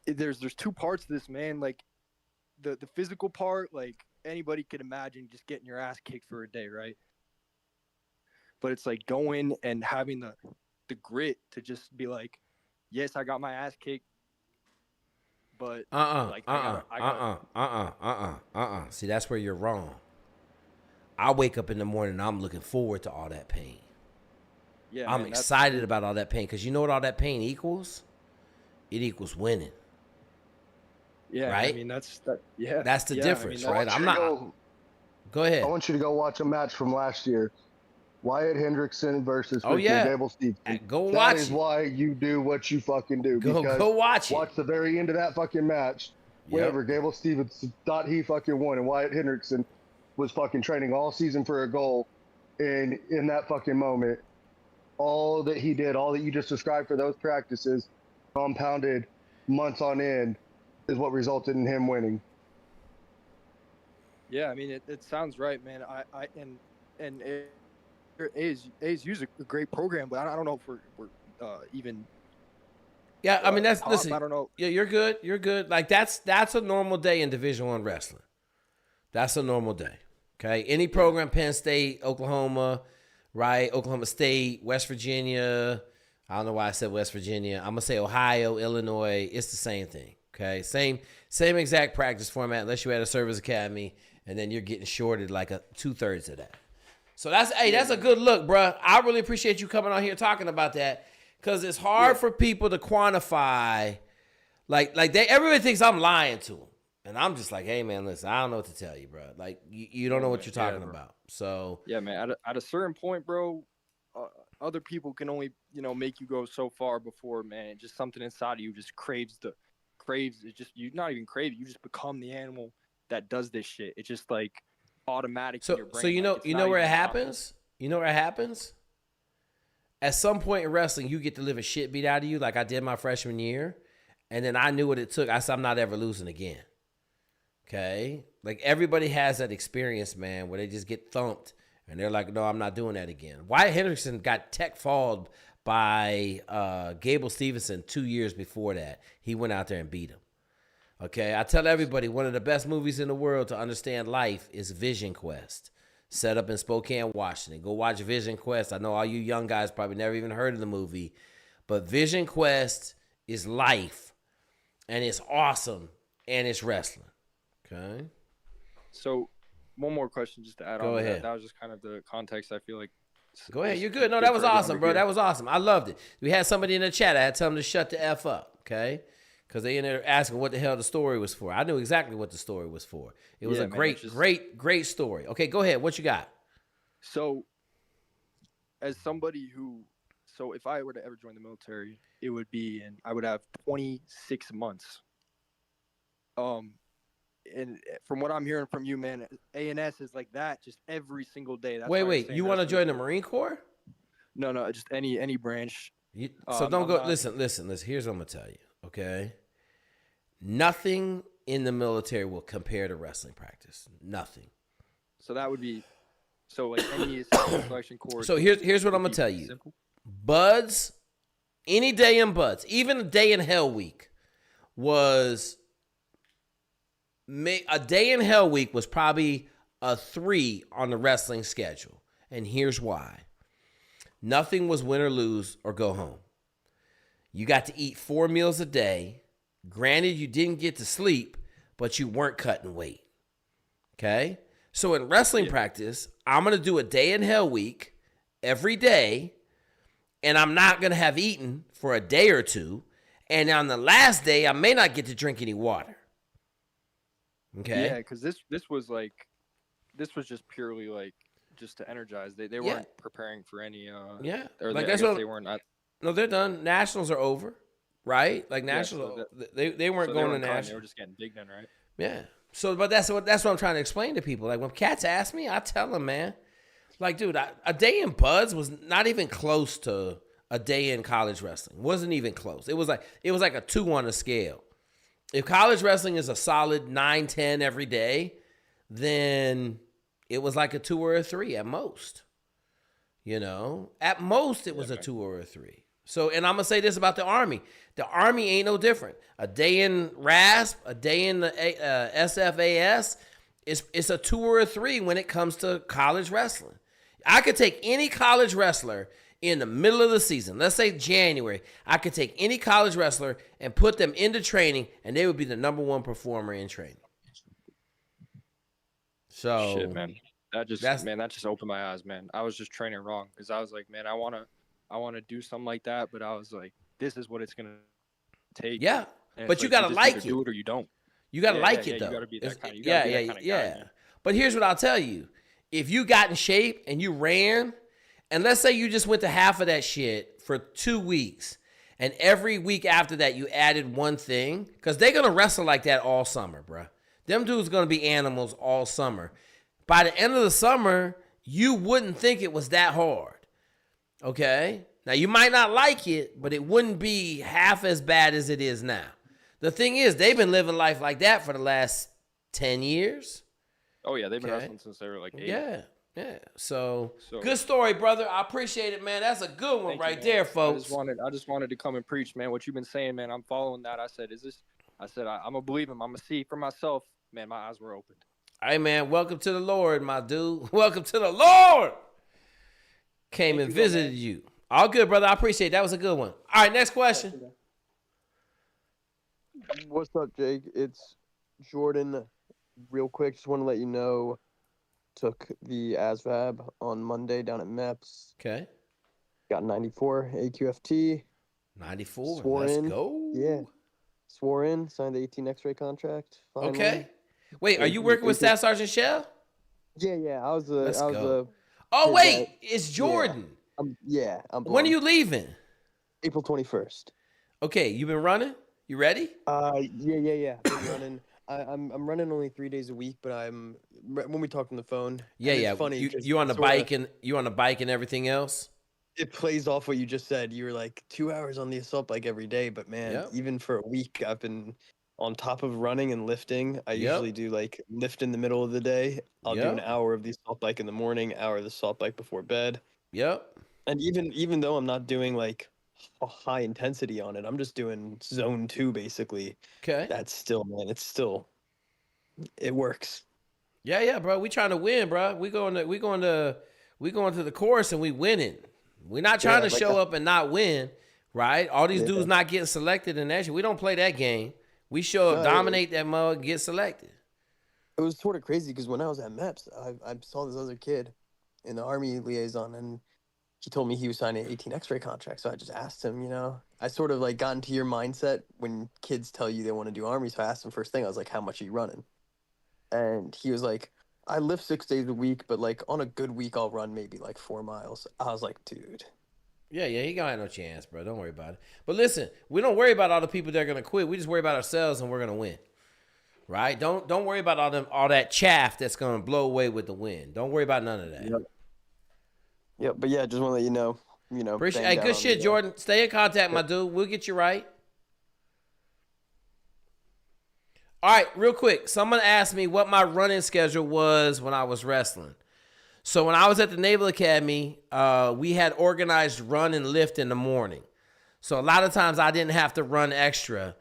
there's two parts to this, man. Like the physical part, like anybody could imagine just getting your ass kicked for a day, right? But it's like going and having the grit to just be like, yes, I got my ass kicked, but See, that's where you're wrong. I wake up in the morning and I'm looking forward to all that pain. Yeah, I'm excited about all that pain because you know what all that pain equals? It equals winning. Yeah, right? I mean that's the difference, right? I'm not. Go ahead. I want you to go watch a match from last year. Wyatt Hendrickson versus Gable Stevenson. Go watch it. That is why you do what you fucking do. Go watch it. Watch the very end of that fucking match. Whenever Gable Stevenson thought he fucking won, and Wyatt Hendrickson was fucking training all season for a goal, and in that fucking moment, all that he did, all that you just described for those practices, compounded months on end, is what resulted in him winning. Yeah, I mean it sounds right, man. I ASU's a great program, but I don't know if we're even. Yeah, I mean listen. I don't know. Yeah, you're good. You're good. Like that's a normal day in Division I wrestling. That's a normal day. Okay, any program, Penn State, Oklahoma, right? Oklahoma State, West Virginia. I don't know why I said West Virginia. I'm gonna say Ohio, Illinois. It's the same thing. Okay, same exact practice format, unless you had a service academy, and then you're getting shorted like 2/3 of that. So that's a good look, bro. I really appreciate you coming on here talking about that, because it's hard for people to quantify. Like everybody thinks I'm lying to them, and I'm just like, hey man, listen, I don't know what to tell you, bro. Like you don't know what you're talking about. So yeah, man. At a certain point, bro, other people can only make you go so far before, man. Just something inside of you just craves. It just you not even crave it. You just become the animal that does this shit. It's just like automatic in your brain. So you know where it happens? You know where it happens? At some point in wrestling, you get to live a shit beat out of you, like I did my freshman year, and then I knew what it took. I said, I'm not ever losing again. Okay? Like everybody has that experience, man, where they just get thumped and they're like, no, I'm not doing that again. Wyatt Hendrickson got tech falled by Gable Stevenson 2 years before that. He went out there and beat him. Okay, I tell everybody one of the best movies in the world to understand life is Vision Quest. Set up in Spokane, Washington. Go watch Vision Quest. I know all you young guys probably never even heard of the movie, but Vision Quest is life, and it's awesome, and it's wrestling. Okay. So, one more question just to add on. Go ahead. That was just kind of the context. I feel like. Go ahead. You're good. No, that was awesome, bro. That was awesome. I loved it. We had somebody in the chat. I had to tell them to shut the F up, okay? Because they in there asking what the hell the story was for. I knew exactly what the story was for. It was great story. Okay, go ahead. What you got? So, as somebody if I were to ever join the military, it would be, and I would have 26 months. And from what I'm hearing from you, man, A&S is like that just every single day. That's wait. You want to join the Marine Corps? No, just any branch. So don't go. Listen. Here's what I'm gonna tell you. Okay. Nothing in the military will compare to wrestling practice. Nothing. So that would be, like any selection course. So here's what I'm gonna tell you. Simple. Buds, any day in Buds, even a day in Hell Week was. A day in Hell Week was probably a 3 on the wrestling schedule. And here's why. Nothing was win or lose or go home. You got to eat 4 meals a day. Granted, you didn't get to sleep, but you weren't cutting weight. Okay? So in wrestling practice, I'm going to do a day in Hell Week every day, and I'm not going to have eaten for a day or two. And on the last day, I may not get to drink any water. Okay. Yeah, because this was just purely like just to energize. They weren't preparing for any. Like that's what they weren't. No, they're done. Nationals are over, right? Like nationals, they weren't going to nationals. They were just getting big then, right? Yeah. So, but that's what I'm trying to explain to people. Like when cats ask me, I tell them, man, like, dude, a day in buds was not even close to a day in college wrestling. Wasn't even close. It was like a 2 on a scale. If college wrestling is a solid 9, 10 every day, then it was like a 2 or a 3 at most. You know, at most it was a 2 or a 3. So, and I'm gonna say this about the Army. The Army ain't no different. A day in RASP, a day in the SFAS, it's a 2 or a 3 when it comes to college wrestling. I could take any college wrestler in the middle of the season, let's say January, I could take any college wrestler and put them into training, and they would be the #1 performer in training. So shit, man. That just opened my eyes, man. I was just training wrong because I was like, man, I wanna do something like that, but I was like, this is what it's gonna take. Yeah, and but you gotta like it. Do it or you don't. You gotta like it though. You gotta be that kind of. Yeah. But here's what I'll tell you: if you got in shape and you ran, and let's say you just went to half of that shit for 2 weeks, and every week after that you added one thing, because they're gonna wrestle like that all summer, bruh. Them dudes gonna be animals all summer. By the end of the summer, you wouldn't think it was that hard. Okay? Now, you might not like it, but it wouldn't be half as bad as it is now. The thing is, they've been living life like that for the last 10 years. Oh, yeah. They've been wrestling since they were like 8. Yeah. So good story, brother. I appreciate it, man. That's a good one there, folks. I just wanted to come and preach, man. What you've been saying, man, I'm following that. I said, I'm going to believe him. I'm going to see for myself. Man, my eyes were opened. Hey, man, welcome to the Lord, my dude. Welcome to the Lord. Came and visited you. All good, brother. I appreciate it. That was a good one. All right, next question. What's up, Jake? It's Jordan. Real quick, just want to let you know, took the ASVAB on Monday down at MEPS. Okay. Got 94 AQFT. 94. Swore Let's in. go. Yeah. Swore in, signed the 18 X-ray contract. Finally. Okay. Wait, are you working with Staff Sergeant Shell? Yeah. I was wait, it's Jordan. Yeah. When are you leaving? April 21st. Okay, you been running? You ready? Yeah. Been running. I'm running only 3 days a week, but when we talked on the phone. Yeah. It's funny. You on the bike and everything else? It plays off what you just said. You were like 2 hours on the assault bike every day, but man, even for a week, I've been on top of running and lifting. I usually do like lift in the middle of the day. I'll do an hour of the assault bike in the morning, hour of the assault bike before bed. Yep. And even though I'm not doing like a high intensity on it, I'm just doing zone 2 basically. Okay. That's still, man, it works. Yeah, bro. We trying to win, bro. We going to the course and we winning. We're not trying to show up and not win, right? All these dudes not getting selected in that shit. We don't play that game. We show up, dominate that mug, get selected. It was sort of crazy because when I was at MEPS, I saw this other kid in the Army liaison, and he told me he was signing an 18 X-ray contract. So I just asked him, I sort of like got into your mindset when kids tell you they want to do Army. So I asked him first thing, I was like, how much are you running? And he was like, I lift 6 days a week, but like on a good week, I'll run maybe like 4 miles. I was like, dude. Yeah, he gonna have no chance, bro. Don't worry about it. But listen, we don't worry about all the people that are gonna quit. We just worry about ourselves, and we're gonna win, right? Don't worry about all that chaff that's gonna blow away with the wind. Don't worry about none of that. Yep. But yeah, just want to let you know. Appreciate. Hey, good shit, Jordan. Stay in contact, my dude. We'll get you right. All right, real quick. Someone asked me what my running schedule was when I was wrestling. So when I was at the Naval Academy, we had organized run and lift in the morning. So a lot of times I didn't have to run extra.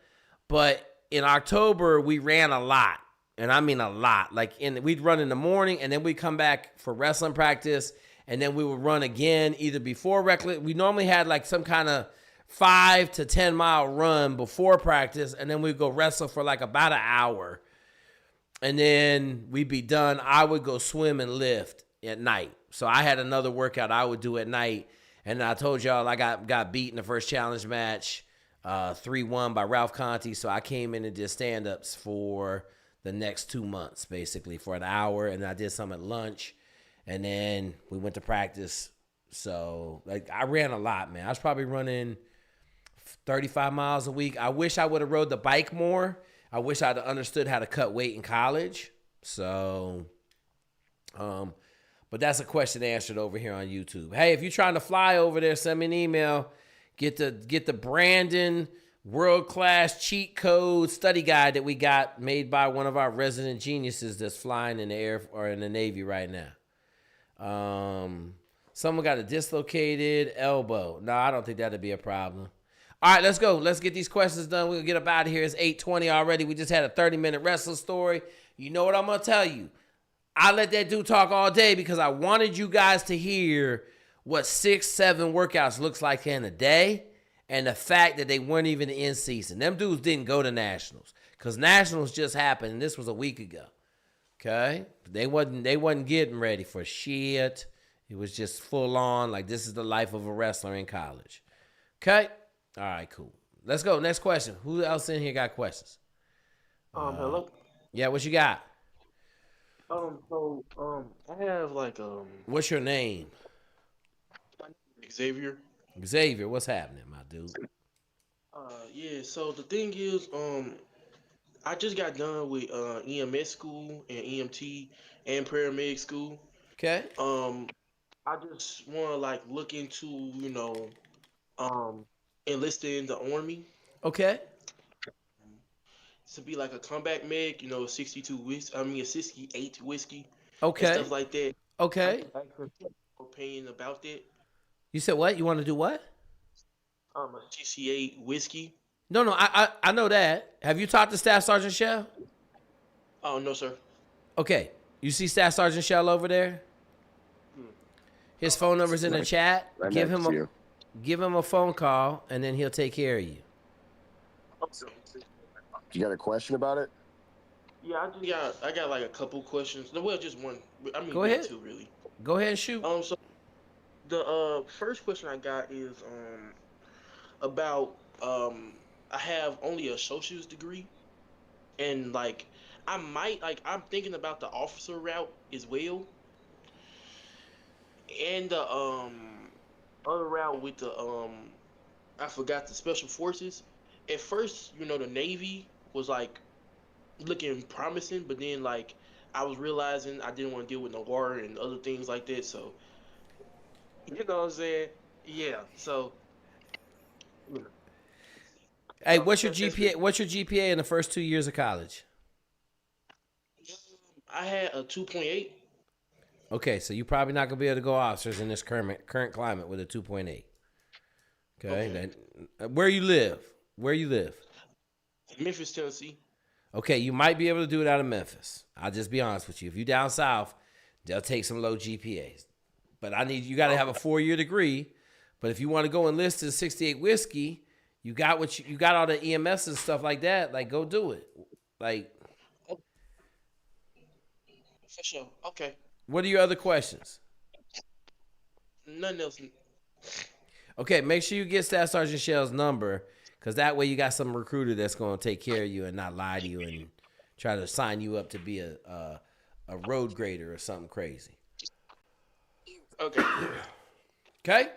But in October, we ran a lot. And I mean a lot. Like we'd run in the morning, and then we'd come back for wrestling practice. And then we would run again either before we normally had like some kind of 5 to 10 mile run before practice. And then we'd go wrestle for like about an hour. And then we'd be done. I would go swim and lift at night. So I had another workout I would do at night. And I told y'all I got beat in the first challenge match 3-1 by Ralph Conti. So I came in and did stand-ups for the next 2 months, basically, for an hour. And I did some at lunch. And then we went to practice. So like I ran a lot, man. I was probably running 35 miles a week. I wish I would have rode the bike more. I wish I'd understood how to cut weight in college. So, but that's a question answered over here on YouTube. Hey, if you're trying to fly over there, send me an email. Get the Brandon world-class cheat code study guide that we got made by one of our resident geniuses that's flying in the air or in the Navy right now. Someone got a dislocated elbow. No, I don't think that'd be a problem. All right, let's go. Let's get these questions done. We'll get up out of here. It's 8:20 already. We just had a 30-minute wrestling story. You know what I'm going to tell you. I let that dude talk all day because I wanted you guys to hear what 6-7 workouts looks like in a day and the fact that they weren't even in season. Them dudes didn't go to nationals because nationals just happened and this was a week ago. Okay? They wasn't getting ready for shit. It was just full on like this is the life of a wrestler in college. Okay? All right, cool. Let's go. Next question. Who else in here got questions? Hello. Yeah, what you got? I have like What's your name? Xavier. Xavier, what's happening, my dude? Yeah. So the thing is, I just got done with EMS school and EMT and paramedic school. Okay. I just want to like look into enlisting in the army. Okay. To be like a combat medic, 62 whiskey. I mean, a 68 whiskey. Okay. And stuff like that. Okay. I have opinion about that. You said what? You want to do what? A 68 whiskey. No, I know that. Have you talked to Staff Sergeant Shell? Oh no, sir. Okay. You see Staff Sergeant Shell over there? His phone number's in the chat. Give him a phone call, and then he'll take care of you. You got a question about it? Yeah, I got like a couple questions. Well, just one. I mean, Go ahead. Two really. Go ahead and shoot. So the first question I got is about I have only an associate's degree, and like I'm thinking about the officer route as well, and the other route with the I forgot the special forces. At first, the Navy was like looking promising, but then like I was realizing I didn't want to deal with no war and other things like that. So you know what I'm saying? Yeah. So. Hey, what's your GPA? What's your GPA in the first 2 years of college? I had a 2.8. Okay, so you're probably not gonna be able to go officers in this current climate with a 2.8. Okay. Where you live? Memphis, Tennessee. Okay, you might be able to do it out of Memphis. I'll just be honest with you. If you're down south, they'll take some low GPAs. But you got to have a 4-year degree. But if you want to go enlist to the 68 whiskey, you got all the EMS and stuff like that. Like, go do it. Like, for sure. Okay. What are your other questions? Nothing else. Okay, make sure you get Staff Sergeant Shell's number, because that way you got some recruiter that's going to take care of you and not lie to you and try to sign you up to be a road grader or something crazy. Okay. Okay?